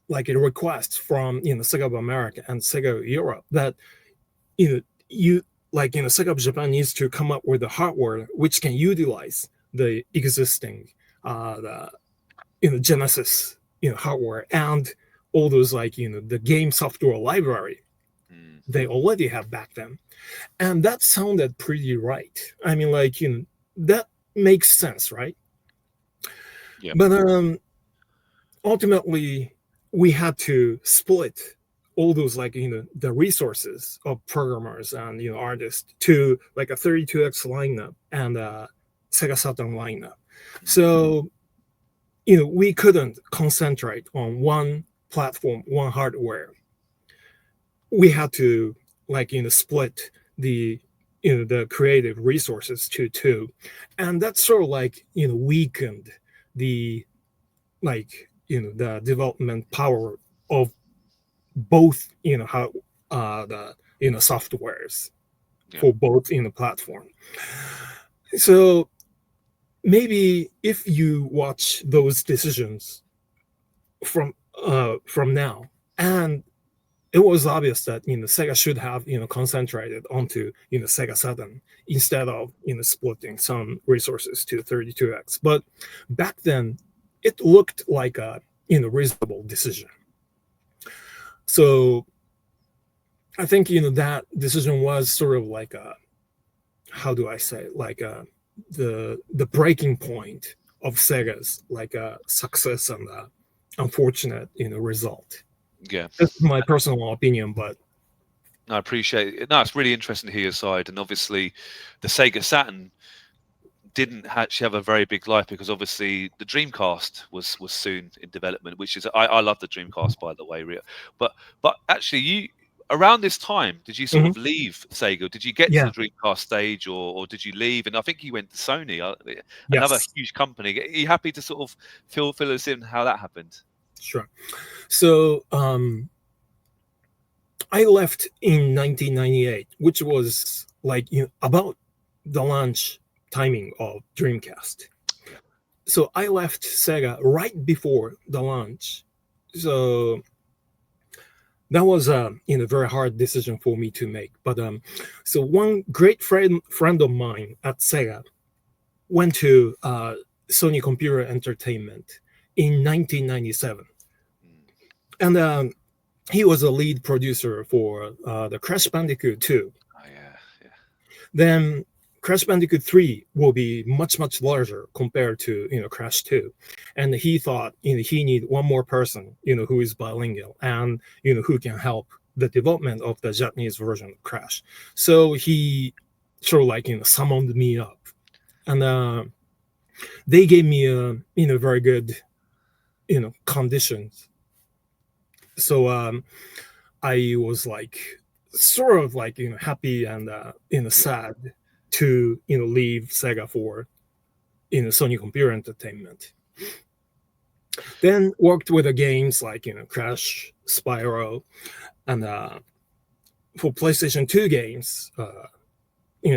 like a request from Sega of America and Sega of Europe that Sega of Japan needs to come up with the hardware which can utilize the existing Genesis hardware and all those the game software library they already have back then. And that sounded pretty right. I mean, that makes sense, right? Yeah. But ultimately we had to split all those the resources of programmers and artists to like a 32X lineup and a Sega Saturn lineup. So we couldn't concentrate on one platform, one hardware. We had to split the the creative resources to two, and that sort of weakened the the development power of both how the softwares for both platform. So maybe if you watch those decisions from now, and it was obvious that Sega should have concentrated onto Sega Saturn instead of splitting some resources to 32X. But back then, it looked like a reasonable decision. So I think that decision was sort of like a, how do I say, like the breaking point of Sega's like a success and unfortunate result. Yeah, That's my personal opinion, but I appreciate it. No, it's really interesting to hear your side. And obviously, the Sega Saturn didn't actually have a very big life because obviously the Dreamcast was soon in development, which is I love the Dreamcast, by the way, Rio. But actually, you around this time did you sort of leave Sega? Did you get to yeah, the Dreamcast stage, or did you leave? And I think you went to Sony, another yes, huge company. Are you happy to sort of fill us in how that happened? sure. So I left in 1998, which was like about the launch timing of Dreamcast. So I left Sega right before the launch. So that was a very hard decision for me to make. But so one great friend of mine at Sega went to Sony Computer Entertainment in 1997, and he was a lead producer for the Crash Bandicoot 2. Oh yeah. Then Crash Bandicoot 3 will be much larger compared to Crash 2, and he thought he need one more person who is bilingual and who can help the development of the Japanese version of Crash. So he sort of like summoned me up, and they gave me a very good conditions. So I was like sort of like happy and sad to leave Sega for Sony Computer Entertainment. Then worked with the games like Crash, Spyro, and for PlayStation 2 games,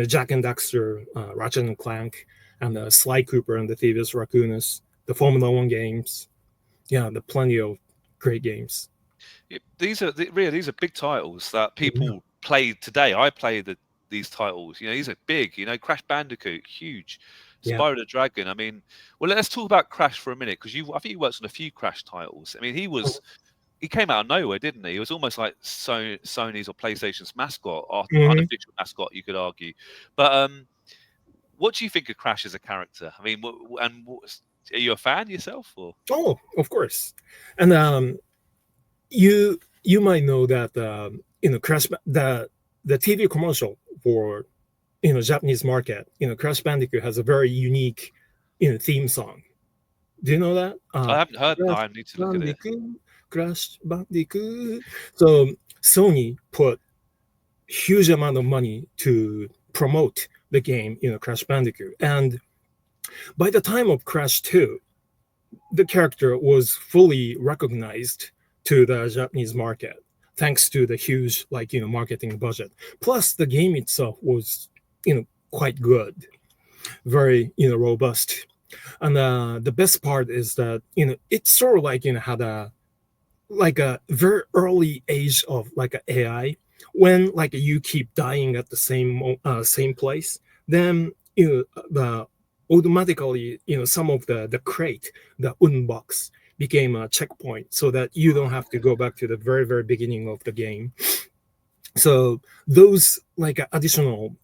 Jack and Daxter, Ratchet and Clank, and Sly Cooper and the Thieves Raccoonus, the Formula 1 games. Yeah, the plenty of great games. These are big titles that people play today. I play these titles. These are big. Crash Bandicoot, huge. Spyro the Dragon. I mean, well, let's talk about Crash for a minute because I think you worked on a few Crash titles. I mean, he came out of nowhere, didn't he? He was almost like Sony's or PlayStation's mascot, or unofficial mascot, you could argue. But what do you think of Crash as a character? I mean, are you a fan yourself? Or? Oh, of course. And you might know that Crash the TV commercial for Japanese market. Crash Bandicoot has a very unique theme song. Do you know that? I haven't heard. No, I need to look at it. Crash Bandicoot. So Sony put huge amount of money to promote the game, Crash Bandicoot, and by the time of Crash 2, the character was fully recognized to the Japanese market thanks to the huge marketing budget. Plus the game itself was quite good, very robust. And the best part is that it's sort of like had a very early age of an AI. When you keep dying at the same place, then the automatically some of the crate, the wooden box, became a checkpoint so that you don't have to go back to the very beginning of the game. So those additional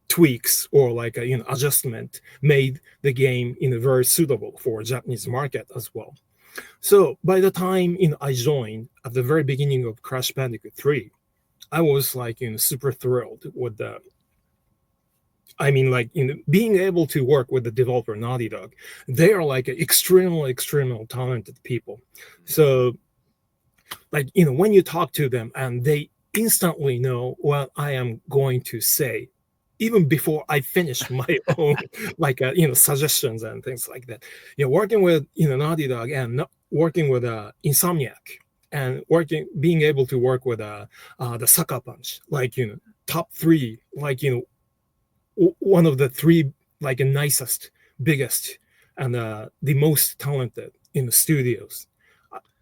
tweaks or adjustment made the game very suitable for Japanese market as well. So by the time I joined at the very beginning of Crash Bandicoot 3, I was super thrilled with the being able to work with the developer Naughty Dog. They are extremely talented people. So when you talk to them and they instantly know what I am going to say, even before I finish my own suggestions and things like that. Working with Naughty Dog and working with Insomniac and being able to work with the Sucker Punch, top three, one of the three nicest, biggest, and the most talented in the studios.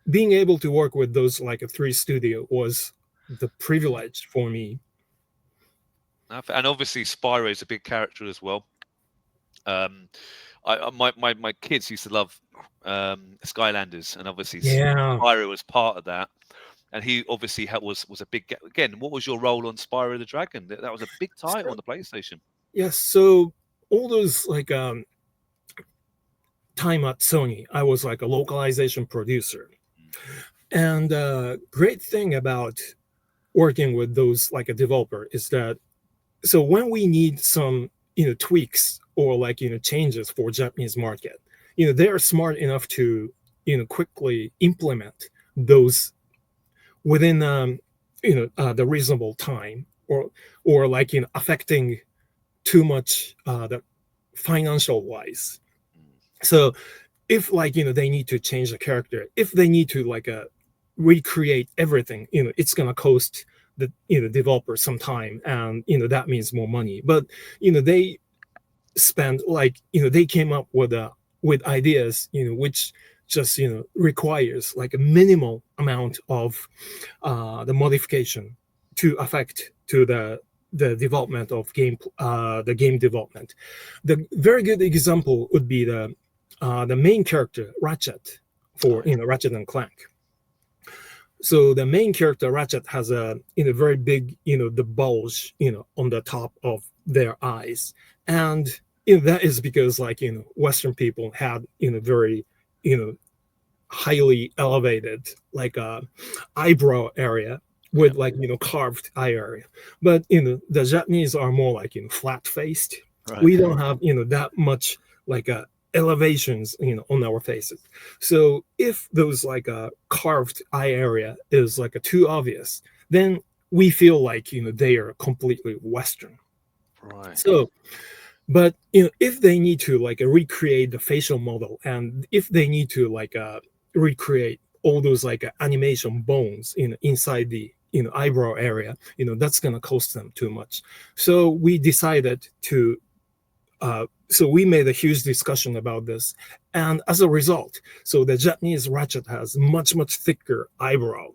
being able to work with those like a 3 studio was the privilege for me. And obviously Spyro is a big character as well. My kids used to love Skylanders, and obviously Yeah. Spyro was part of that. And he obviously was a big again. What was your role on Spyro the Dragon? That was a big title on the PlayStation. Yes. So all those like time at Sony, I was like a localization producer. And great thing about working with those like a developer is that so when we need some tweaks or like changes for Japanese market, they're smart enough to quickly implement those within the reasonable time, or like affecting too much the financial wise. So if like they need to change the character, if they need to like recreate everything, it's gonna cost the developer some time, and that means more money. But they spend like they came up with ideas which just requires like a minimal amount of the modification to affect to the development of the game development. The very good example would be the main character Ratchet for Ratchet and Clank. So the main character Ratchet has a very big the bulge on the top of their eyes, and that is because like Western people had very highly elevated like eyebrow area with like carved eye area, but the Japanese are more like flat faced. Right. We don't have that much like elevations on our faces. So if those like carved eye area is like too obvious, then we feel like they are completely Western. Right. So but if they need to like recreate the facial model, and if they need to like recreate all those like animation bones inside the eyebrow area, that's gonna cost them too much. So we decided to so we made a huge discussion about this, and as a result, so the Japanese Ratchet has much thicker eyebrow.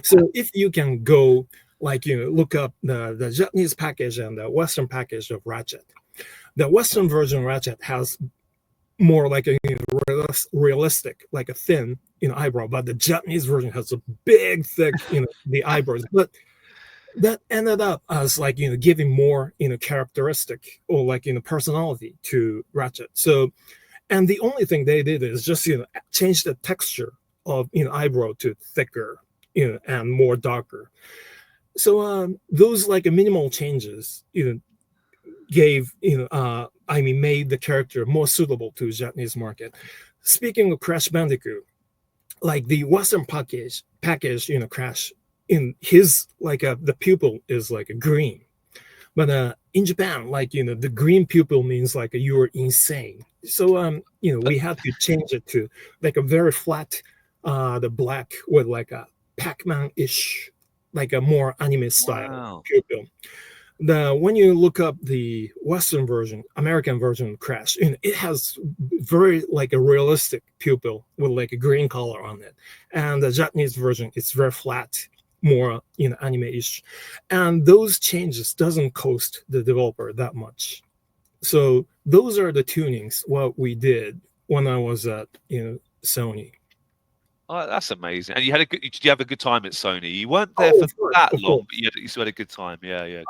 So if you can go like look up the Japanese package and the Western package of Ratchet, the Western version Ratchet has more like a realistic, like a thin eyebrow, but the Japanese version has a big, thick the eyebrows. But that ended up as like giving more characteristic or like personality to Ratchet. So, and the only thing they did is just change the texture of eyebrow to thicker and more darker. So those like minimal changes gave made the character more suitable to Japanese market. Speaking of Crash Bandicoot, like the Western package Crash, in his like the pupil is like a green, but in Japan, like the green pupil means like you're insane. So we had to change it to like a very flat the black with like a Pac-Man-ish, like a more anime style pupil. When you look up the Western version, American version of Crash, it has very like a realistic pupil with like a green color on it, and the Japanese version is very flat, more anime-ish, and those changes doesn't cost the developer that much. So those are the tunings what we did when I was at Sony. Oh, that's amazing! And did you have a good time at Sony? You weren't there for that long, but you still had a good time. Yeah.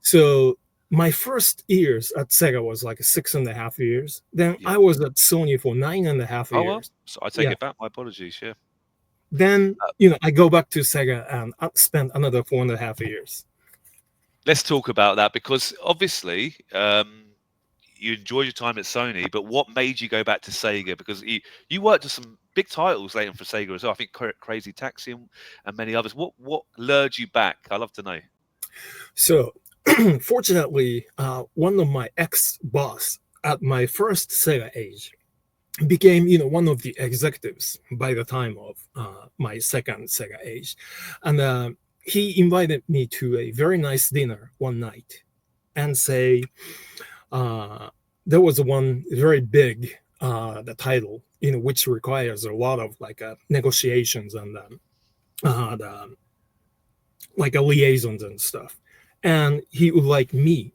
So my first years at Sega was like 6.5 years. Then I was at Sony for 9.5 years. Oh well, so I take it back. My apologies. Yeah. Then I go back to Sega and spend another 4.5 years. Let's talk about that, because obviously you enjoyed your time at Sony, but what made you go back to Sega? Because you worked on some big titles later for Sega as well. I think Crazy Taxi and many others. What lured you back? I'd love to know. So fortunately, one of my ex-boss at my first Sega age became one of the executives by the time of my second Sega age, and he invited me to a very nice dinner one night and say there was one very big the title which requires a lot of like negotiations and like liaisons and stuff. And he would like me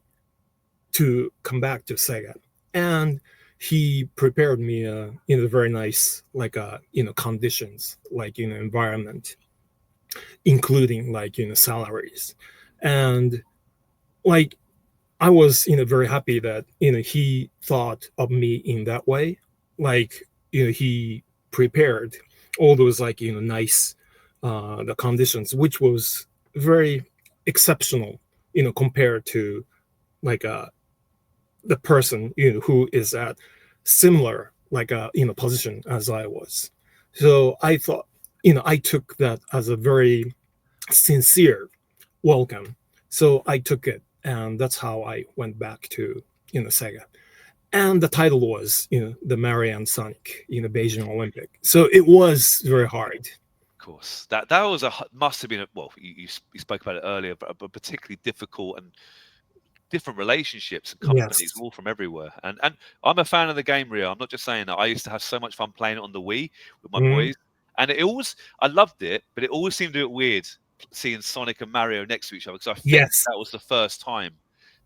to come back to Sega, and he prepared me very nice like conditions, like environment, including like salaries. And like I was very happy that he thought of me in that way. Like he prepared all those like nice the conditions, which was very exceptional compared to like the person who is at similar like position as I was. So I thought I took that as a very sincere welcome. So I took it, and that's how I went back to Sega. And the title was the Mario and Sonic Beijing Olympic. So it was very hard. Of course, that was must have been you spoke about it earlier, but a particularly difficult and different relationships and companies, Yes. all from everywhere. And I'm a fan of the game, Rio. I'm not just saying that. I used to have so much fun playing it on the Wii with my boys, and I loved it, but it always seemed a bit weird seeing Sonic and Mario next to each other, because I think that was the first time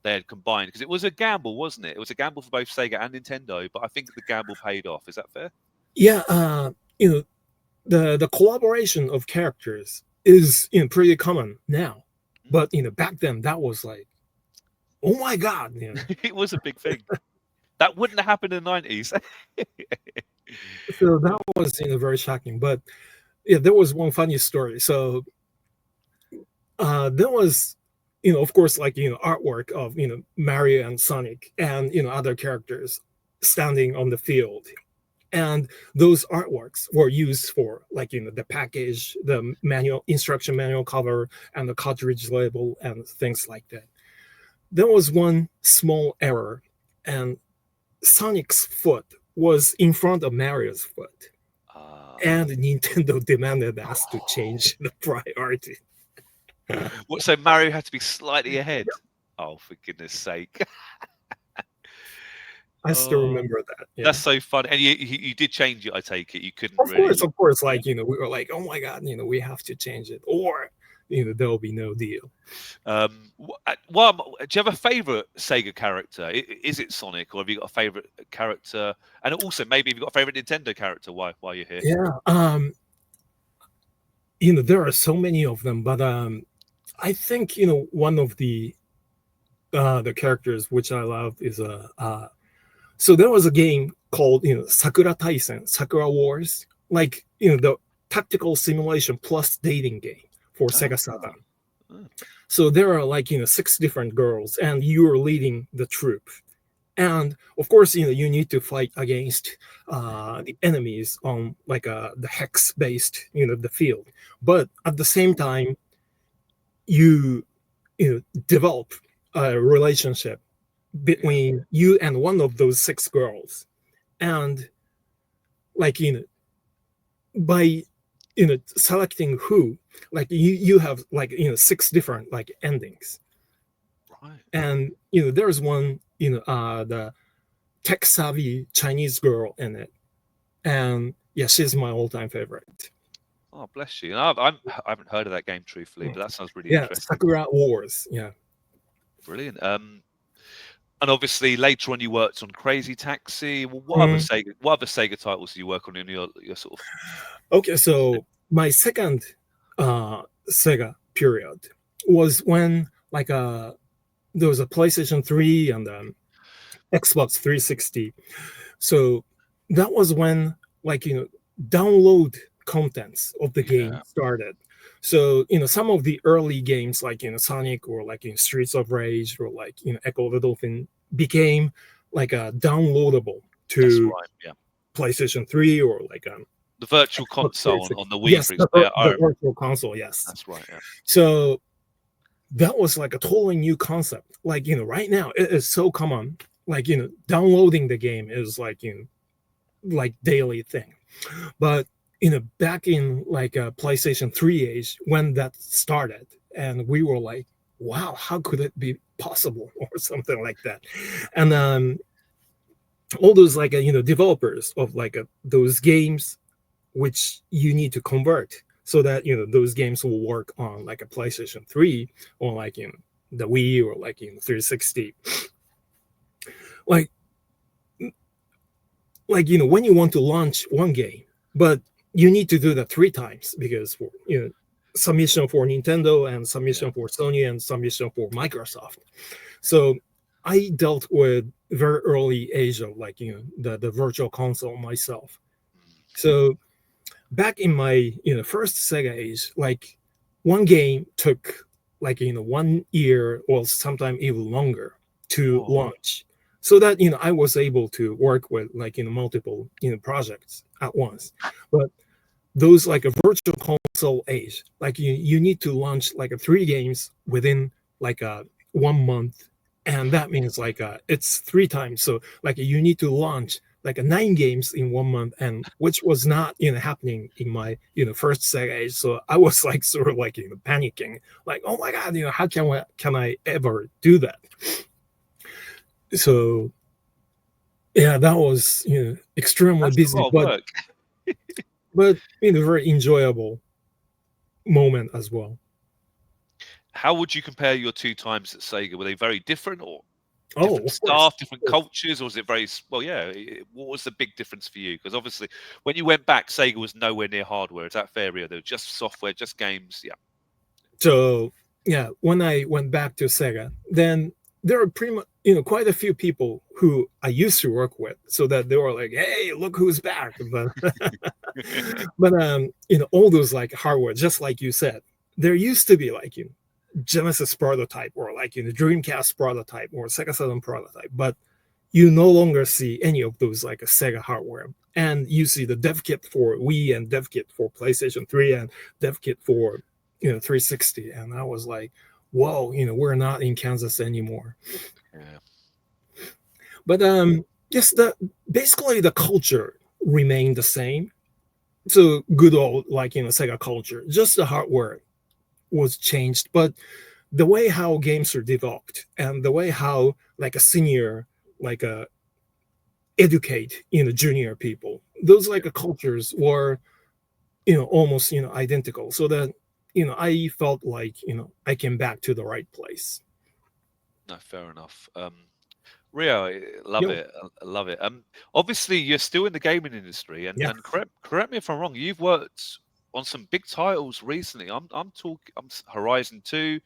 they had combined, because it was a gamble, wasn't it? It was a gamble for both Sega and Nintendo, but I think the gamble paid off. Is that fair? Yeah, the collaboration of characters is pretty common now, but back then that was like, oh my god, it was a big thing. That wouldn't have happened in the 90s. So that was very shocking. But yeah, there was one funny story. So there was of course like artwork of Mario and Sonic and other characters standing on the field, and those artworks were used for like the package, the instruction manual cover, and the cartridge label and things like that. There was one small error, and Sonic's foot was in front of Mario's foot, and Nintendo demanded us to change the priority. So Mario had to be slightly ahead. Oh, for goodness sake! I still remember that. Yeah. That's so fun. And you did change it, I take it. You couldn't. Of course. Like we were like, oh my god, we have to change it, or there'll be no deal. Do you have a favorite Sega character? Is it Sonic, or have you got a favorite character? And also, maybe have you got a favorite Nintendo character while you're here? Yeah. There are so many of them, but I think one of the characters which I love is so there was a game called Sakura Taisen, Sakura Wars, like the tactical simulation plus dating game for Sega Saturn. So there are like 6 different girls, and you are leading the troop, and of course you need to fight against the enemies on like the hex based the field, but at the same time you develop a relationship between you and one of those 6 girls, and like by selecting who, like you have like 6 different like endings, right? And there's one the tech savvy Chinese girl in it, and yeah, she's my all-time favorite. Oh, bless you. I haven't heard of that game, truthfully, but that sounds really interesting. Sakura Wars. Yeah, brilliant. And obviously later on you worked on Crazy Taxi. Well, what other Sega titles did you work on in your sort of? Okay, so my second Sega period was when like there was a PlayStation 3 and Xbox 360. So that was when like download contents of the game started. So some of the early games like Sonic or like Streets of Rage or like Ecco the Dolphin became like a downloadable to PlayStation 3 or like the virtual console on the Wii. Yes, the virtual console. Yes, that's right. Yeah. So that was like a totally new concept. Like right now it is so common. Like downloading the game is like like daily thing, but back in like a PlayStation 3 age when that started, and we were like, wow, how could it be possible or something like that. And all those like developers of like those games which you need to convert so that those games will work on like a PlayStation 3 or like the Wii or like 360. Like when you want to launch one game, but you need to do that 3 times because submission for Nintendo and submission for Sony and submission for Microsoft. So I dealt with very early age of like the virtual console myself. So back in my first Sega age, like one game took like 1 year or sometime even longer to launch, so that I was able to work with like multiple projects at once. But those like a virtual console age, like you need to launch like 3 games within like 1 month, and that means like it's 3 times. So like you need to launch like 9 games in 1 month, and which was not happening in my first Sega age. So I was like sort of like panicking, like, oh my god, how can I ever do that? So yeah, that was extremely That's busy, a lot of work. but very enjoyable moment as well. How would you compare your 2 times at Sega? Were they very different, or Oh, different of staff, course. different cultures, or was it very well? Yeah, what was the big difference for you? Because obviously, when you went back, Sega was nowhere near hardware. Is that fair? They were just software, just games. Yeah. So yeah, when I went back to Sega, then there are pretty much quite a few people who I used to work with, so that they were like, "Hey, look who's back!" But all those like hardware, just like you said, there used to be like Genesis prototype or like Dreamcast prototype or Sega Saturn prototype, but you no longer see any of those like a Sega hardware, and you see the dev kit for Wii and dev kit for PlayStation 3 and dev kit for 360, and I was like, whoa, we're not in Kansas anymore. Yeah. But yes, basically the culture remained the same. So good old like Sega culture, just the hardware was changed, but the way how games are developed and the way how like a senior like a educate junior people, those like cultures were almost identical, so that I felt like I came back to the right place. No, fair enough. Rio, I love Yo, it. I love it. Obviously, you're still in the gaming industry, and yeah. correct me if I'm wrong. You've worked on some big titles recently. I'm talking. Horizon 2,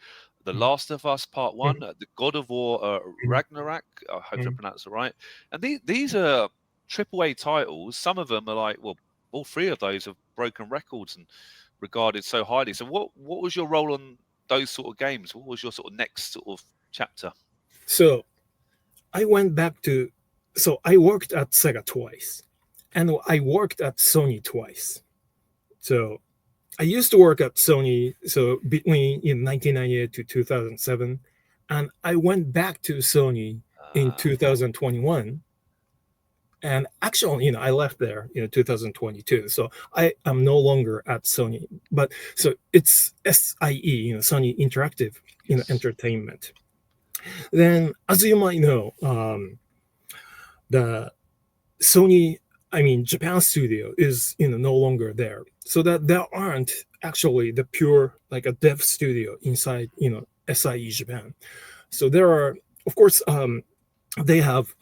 The Mhm, Last of Us Part 1, the God of War mhm, Ragnarok. I hope I mhm. pronounced it right. And these are AAA titles. Some of them are like, well, all 3 of those have broken records and regarded so highly. So, what was your role on those sort of games? What was your sort of next sort of chapter? So I went back to, so I worked at Sega twice, and I worked at Sony twice. So I used to work at Sony, so between 1998 to 2007, and I went back to Sony in 2021. And actually, I left there, 2022. So I am no longer at Sony, but so it's SIE, Sony Interactive, Yes. Entertainment. Then, as you might know, the Sony, I mean, Japan studio is, no longer there. So that there aren't actually the pure, like a dev studio inside, SIE Japan. So there are, of course, they have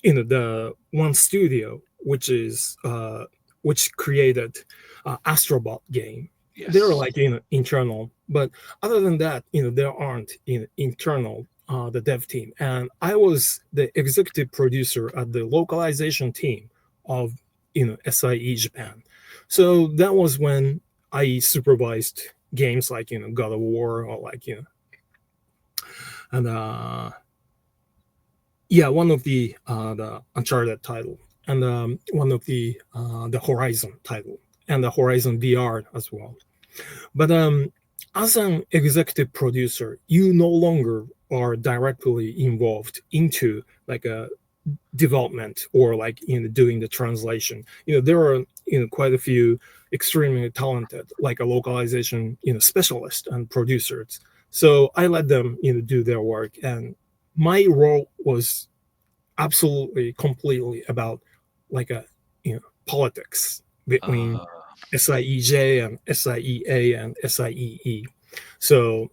the one studio which created Astrobot game. They're Yes. like internal, but other than that, there aren't internal the dev team. And I was the executive producer at the localization team of SIE Japan. So that was when I supervised games like God of War or like and yeah, one of the Uncharted title, and one of the Horizon title, and the Horizon VR as well. But as an executive producer, you no longer are directly involved into like a development or like doing the translation. There are quite a few extremely talented like a localization specialist and producers. So I let them do their work, and my role was absolutely completely about like a politics between Uh, SIEJ and SIEA and SIEE. So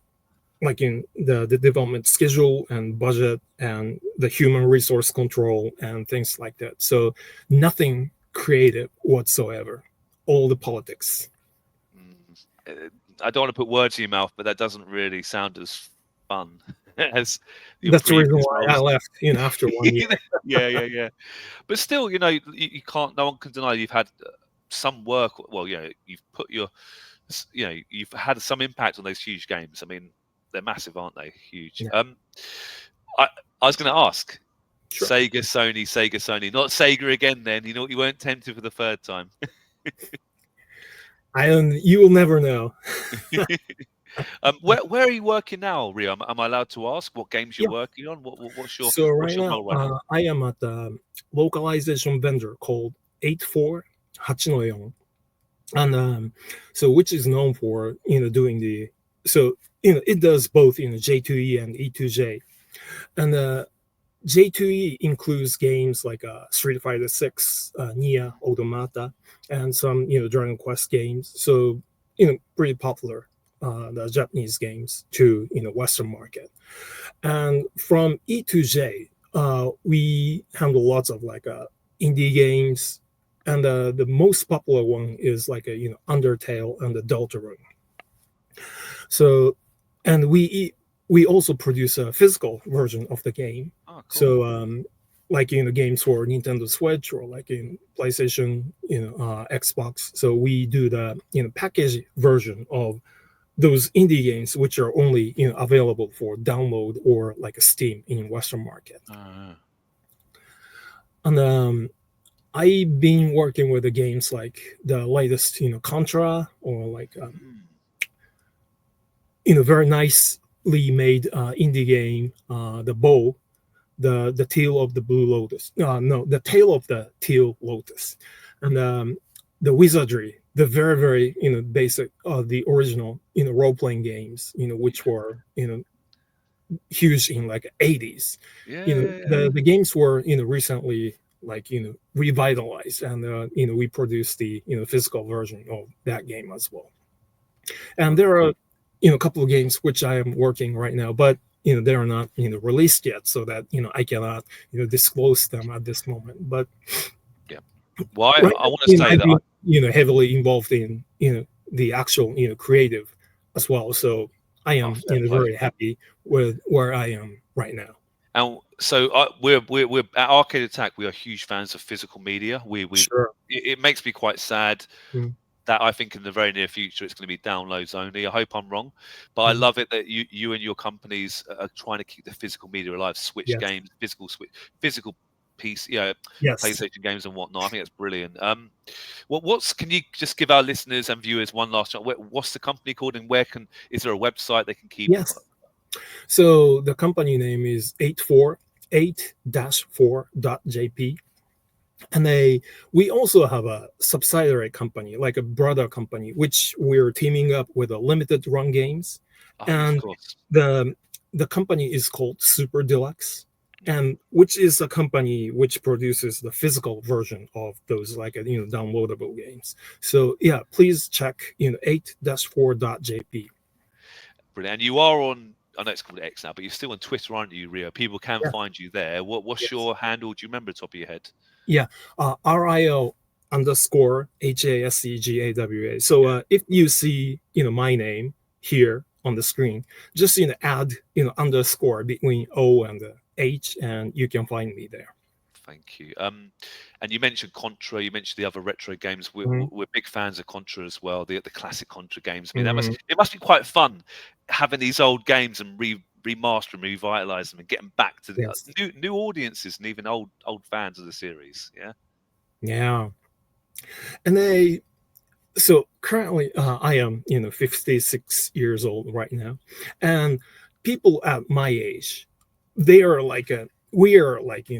like in the development schedule and budget and the human resource control and things like that. So nothing creative whatsoever. All the politics. I don't want to put words in your mouth, but that doesn't really sound as fun as your That's the reason previous why I roles. left, after 1 year. Yeah. But still, you can't. No one can deny you've had some work. Well, you've put you've had some impact on those huge games. I mean, they're massive, aren't they? Huge. Yeah. I was going to ask. Sure. Sega Sony, not Sega again. Then you weren't tempted for the third time. You will never know. Where are you working now, Rio? Am I allowed to ask what games you're working on? What's your So what's right your now, role right now? I am at a localization vendor called 84 Hachinoyon, and so which is known for doing it does both J2E and E2J, and J2E includes games like Street Fighter 6, Nia Automata, and some Dragon Quest games. So pretty popular the Japanese games to Western market. And from E2J, we handle lots of like indie games, and the most popular one is like a Undertale and the Deltarune. So, and we also produce a physical version of the game. Oh, cool. So, like games for Nintendo Switch or like in PlayStation, Xbox. So we do the package version of those indie games, which are only available for download or like a Steam in Western market. And I've been working with the games like the latest Contra, or like very nicely made indie game, the Bow, the Tail of the Blue Lotus. No, the Tail of the Teal Lotus, and the Wizardry, the very very basic the original role playing games, which were huge in like 80s. The games were recently like revitalized, and we produced the physical version of that game as well. And there are a couple of games which I am working right now, but they are not released yet, so that I cannot disclose them at this moment. But well, I want to say I've that been heavily involved in the actual creative as well. So I am very happy with where I am right now. And so we're at Arcade Attack. We are huge fans of physical media. Sure. It makes me quite sad that I think in the very near future it's going to be downloads only. I hope I'm wrong, but I love it that you and your companies are trying to keep the physical media alive. Switch games, physical piece, PlayStation games and whatnot. I think that's brilliant. Can you just give our listeners and viewers one last chance? What's the company called, and is there a website they can keep? Yes. So the company name is 848-4.jp. And we also have a subsidiary company, like a brother company, which we're teaming up with a limited run games. And the company is called Super Deluxe, and which is a company which produces the physical version of those like downloadable games. So yeah, please check 8-4.jp. Brilliant. And you are on, I know it's called X now, but you're still on Twitter, aren't you, Rio? People can find you there. What's your handle? Do you remember the top of your head? Yeah, RIO_HASEGAWA. So if you see my name here on the screen, just add underscore between O and H, and you can find me there. Thank you. And you mentioned Contra. You mentioned the other retro games. We're big fans of Contra as well. The classic Contra games. I mean, it must be quite fun having these old games and remaster and revitalize them and get them back to the new audiences and even old fans of the series. Yeah. And so currently I am 56 years old right now, and people at my age, they are like we are like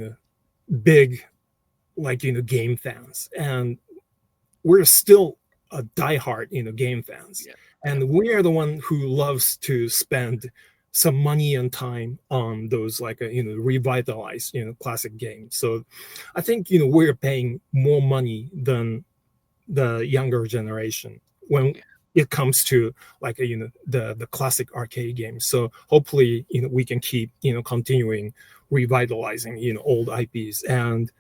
big like game fans, and we're still a diehard game fans. And we are the one who loves to spend some money and time on those like revitalized classic games. So I think we're paying more money than the younger generation when Yeah. it comes to like the classic arcade games. So hopefully we can keep continuing revitalizing old IPs and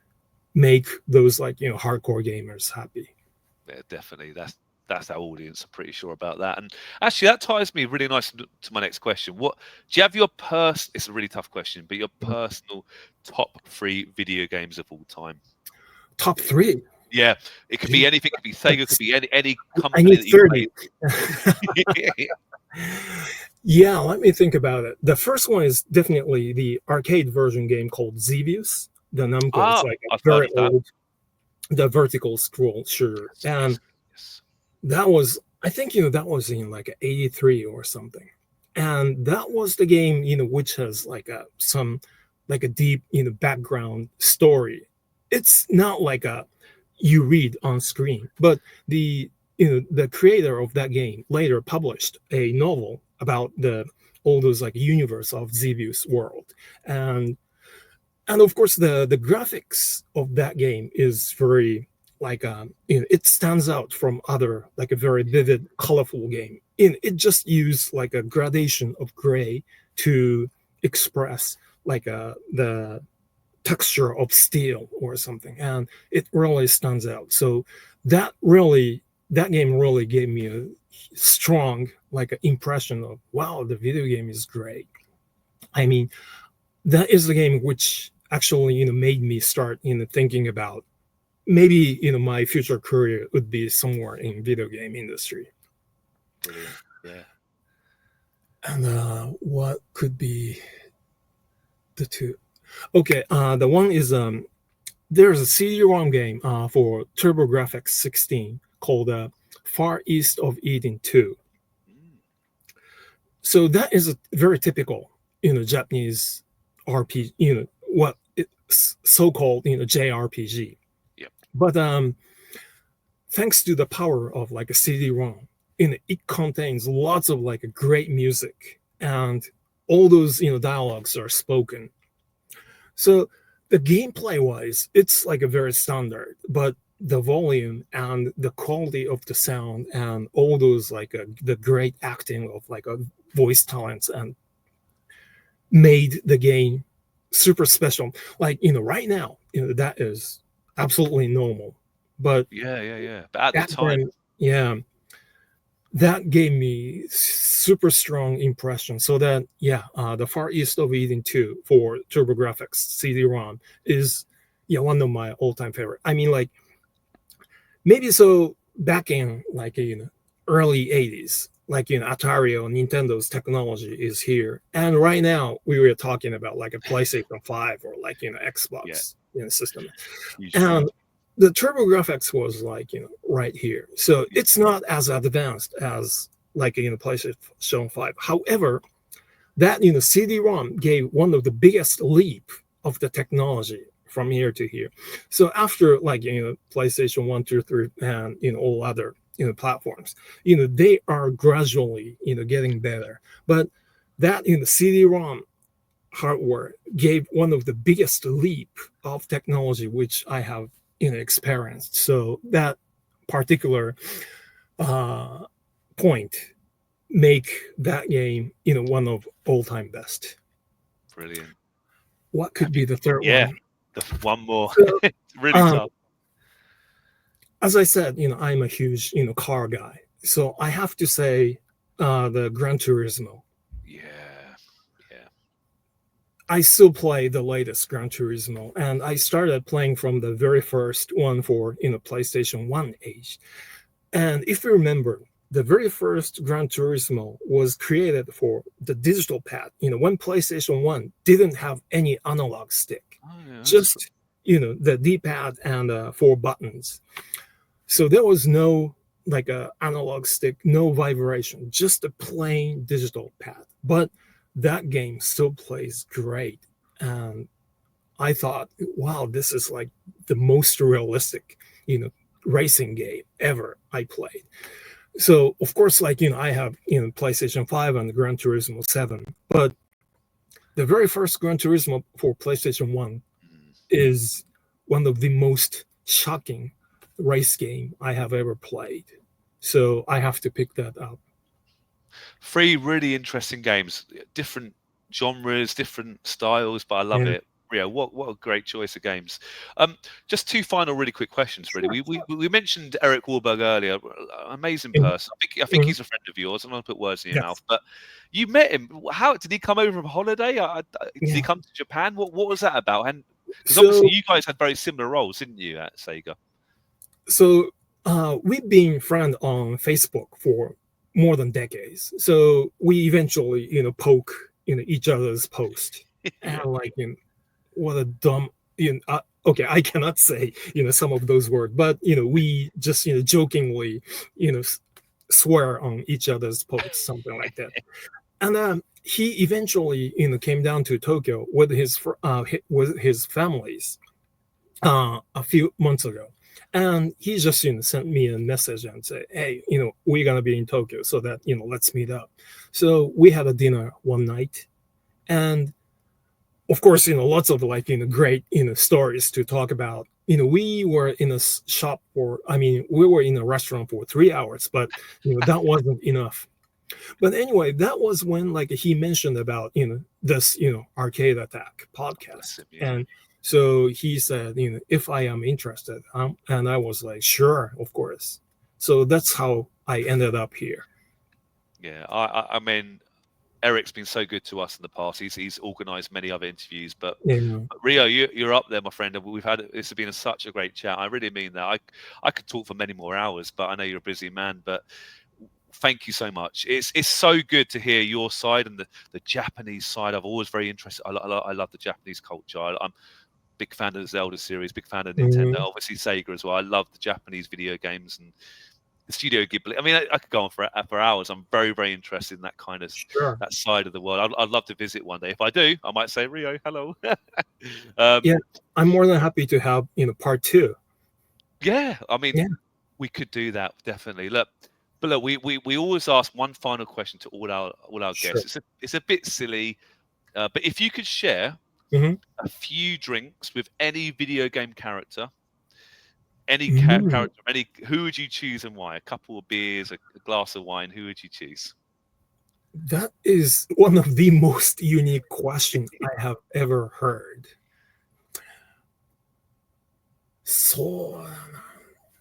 make those like hardcore gamers happy. Yeah, definitely. That's our audience. I'm pretty sure about that. And actually, that ties me really nice to my next question. What do you have your It's a really tough question, but your personal top 3 video games of all time? Top three. Yeah, it could be anything. It could be Sega. It could be any I company need that you 30. played. Yeah, let me think about it. The first one is definitely the arcade version game called Xevious, the Namco. It's Ah, like a I've heard very of that. old, the vertical scroll shooter. Yes, And yes, yes. that was, I think, that was in like 83 or something. And that was the game, which has like like a deep, background story. It's not like you read on screen, but the creator of that game later published a novel about all those like universe of Xevious world. And of course the graphics of that game is very like it stands out from other like a very vivid colorful game. It just used like a gradation of gray to express like the texture of steel or something, and it really stands out. So that game really gave me a strong like impression of, wow, the video game is great. I mean, that is the game which actually made me start thinking about maybe my future career would be somewhere in video game industry. Brilliant. Yeah. And what could be the two? Okay, the one is there's a CD-ROM game for TurboGrafx 16 called Far East of Eden 2. Mm. So that is a very typical Japanese RPG, what it's so-called JRPG. Yep. But thanks to the power of like a CD-ROM, it contains lots of like great music, and all those dialogues are spoken. So the gameplay wise, it's like a very standard, but the volume and the quality of the sound and all those like the great acting of like voice talents and made the game super special. Like right now, that is absolutely normal, but Yeah. But at the back time, then, yeah, that gave me super strong impression. So that the Far East of Eden 2 for TurboGrafx CD-ROM is one of my all-time favorite. I mean, like maybe so back in like early 80s, like Atari or Nintendo's technology is here, and right now we were talking about like a PlayStation 5 or like yeah, Xbox system, huge and change. the TurboGrafx was like right here. So it's not as advanced as like PlayStation 5. However, that CD-ROM gave one of the biggest leap of the technology from here to here. So after like PlayStation 1, 2, 3, and all other platforms, they are gradually getting better. But that CD-ROM hardware gave one of the biggest leap of technology which I have experienced. So that particular point make that game one of all-time best. Brilliant. What could be the third Yeah, one? one more. So, It's really tough. as I said, I'm a huge car guy, so I have to say the Gran Turismo. Yeah. I still play the latest Gran Turismo, and I started playing from the very first one for PlayStation 1 age. And if you remember, the very first Gran Turismo was created for the digital pad. When PlayStation 1 didn't have any analog stick, Oh, yeah, just the D-pad and 4 buttons. So there was no like a analog stick, no vibration, just a plain digital pad. But that game still plays great. And I thought, wow, this is like the most realistic, racing game ever I played. So of course, like I have PlayStation 5 and Gran Turismo 7, but the very first Gran Turismo for PlayStation 1 is one of the most shocking race game I have ever played. So I have to pick that up. 3 really interesting games, different genres, different styles, but I love Yeah. it. Rio, what a great choice of games. Just 2 final really quick questions, really. We mentioned Eric Wahlberg earlier, amazing person. I think he's a friend of yours. I'm not gonna put words in your mouth, but you met him. How did he come over from holiday? Did he come to Japan? What was that about? And because obviously you guys had very similar roles, didn't you, at Sega? So we've been friends on Facebook for more than decades. So we eventually, poke each other's post and like, what a dumb, okay, I cannot say some of those words, but we just jokingly swear on each other's posts, something like that. And he eventually came down to Tokyo with his families a few months ago. And he just sent me a message and said, hey, we're gonna be in Tokyo, so that let's meet up. So we had a dinner one night, and of course, lots of like great stories to talk about. We were in a shop we were in a restaurant for 3 hours, but that wasn't enough. But anyway, that was when like he mentioned about this Arcade Attack podcast, and so he said if I am interested, and I was like sure, of course. So that's how I ended up here. Yeah, I mean, Eric's been so good to us in the past. He's organised many other interviews, but Rio, you're up there, my friend. And this has been such a great chat. I really mean that. I could talk for many more hours, but I know you're a busy man. But thank you so much. It's so good to hear your side and the Japanese side. I've always very interested. I love the Japanese culture. I'm a big fan of the Zelda series, big fan of Nintendo, obviously Sega as well. I love the Japanese video games and the Studio Ghibli. I mean, I could go on for hours. I'm very, very interested in that kind of that side of the world. I'd love to visit one day. If I do, I might say, Rio, hello. Yeah, I'm more than happy to have part 2. Yeah, I mean, we could do that definitely. Look, we always ask one final question to all our guests. It's a bit silly, but if you could share a few drinks with any video game character. Any character, who would you choose and why? A couple of beers, a glass of wine. Who would you choose? That is one of the most unique questions I have ever heard. So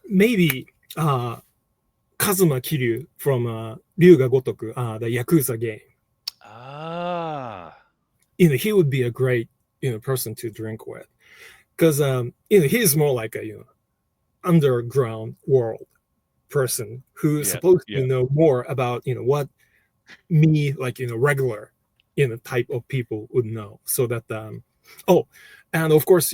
maybe Kazuma Kiryu from Ryuga Gotoku, the Yakuza game. He would be a great person to drink with, because he's more like a underground world person who's supposed to know more about what me like regular type of people would know. So that and of course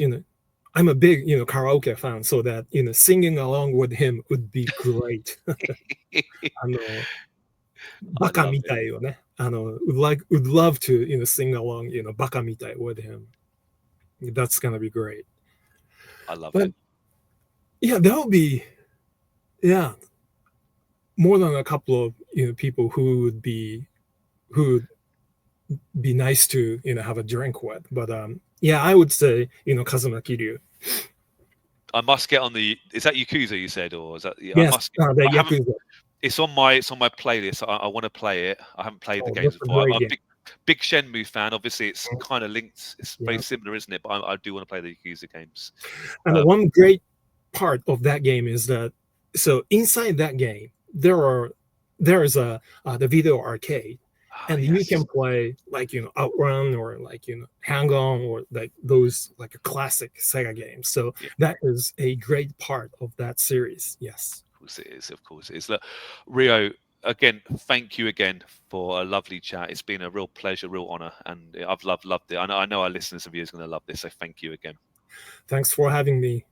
I'm a big karaoke fan, so that singing along with him would be great. バカみたいよね。would love to sing along baka mitai with him. That's gonna be great. I love it. Yeah, that would be more than a couple of people who would be nice to have a drink with. But I would say Kazuma Kiryu. I must get on the. Is that Yakuza you said, or is that? Yes, the Yakuza. It's on my playlist. I want to play it. I haven't played the games before. I'm a big Shenmue fan. Obviously, it's kind of linked. It's very similar, isn't it? But I do want to play the Yakuza games. And one great part of that game is that inside that game there is the video arcade, and you can play like Outrun or like Hang On or like those like a classic Sega games. So that is a great part of that series. Yes. Of course it is. Look, Rio, again, thank you again for a lovely chat. It's been a real pleasure, real honor, and I've loved it. I know our listeners and viewers are going to love this, so thank you again. Thanks for having me.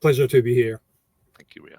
Pleasure to be here. Thank you, Rio.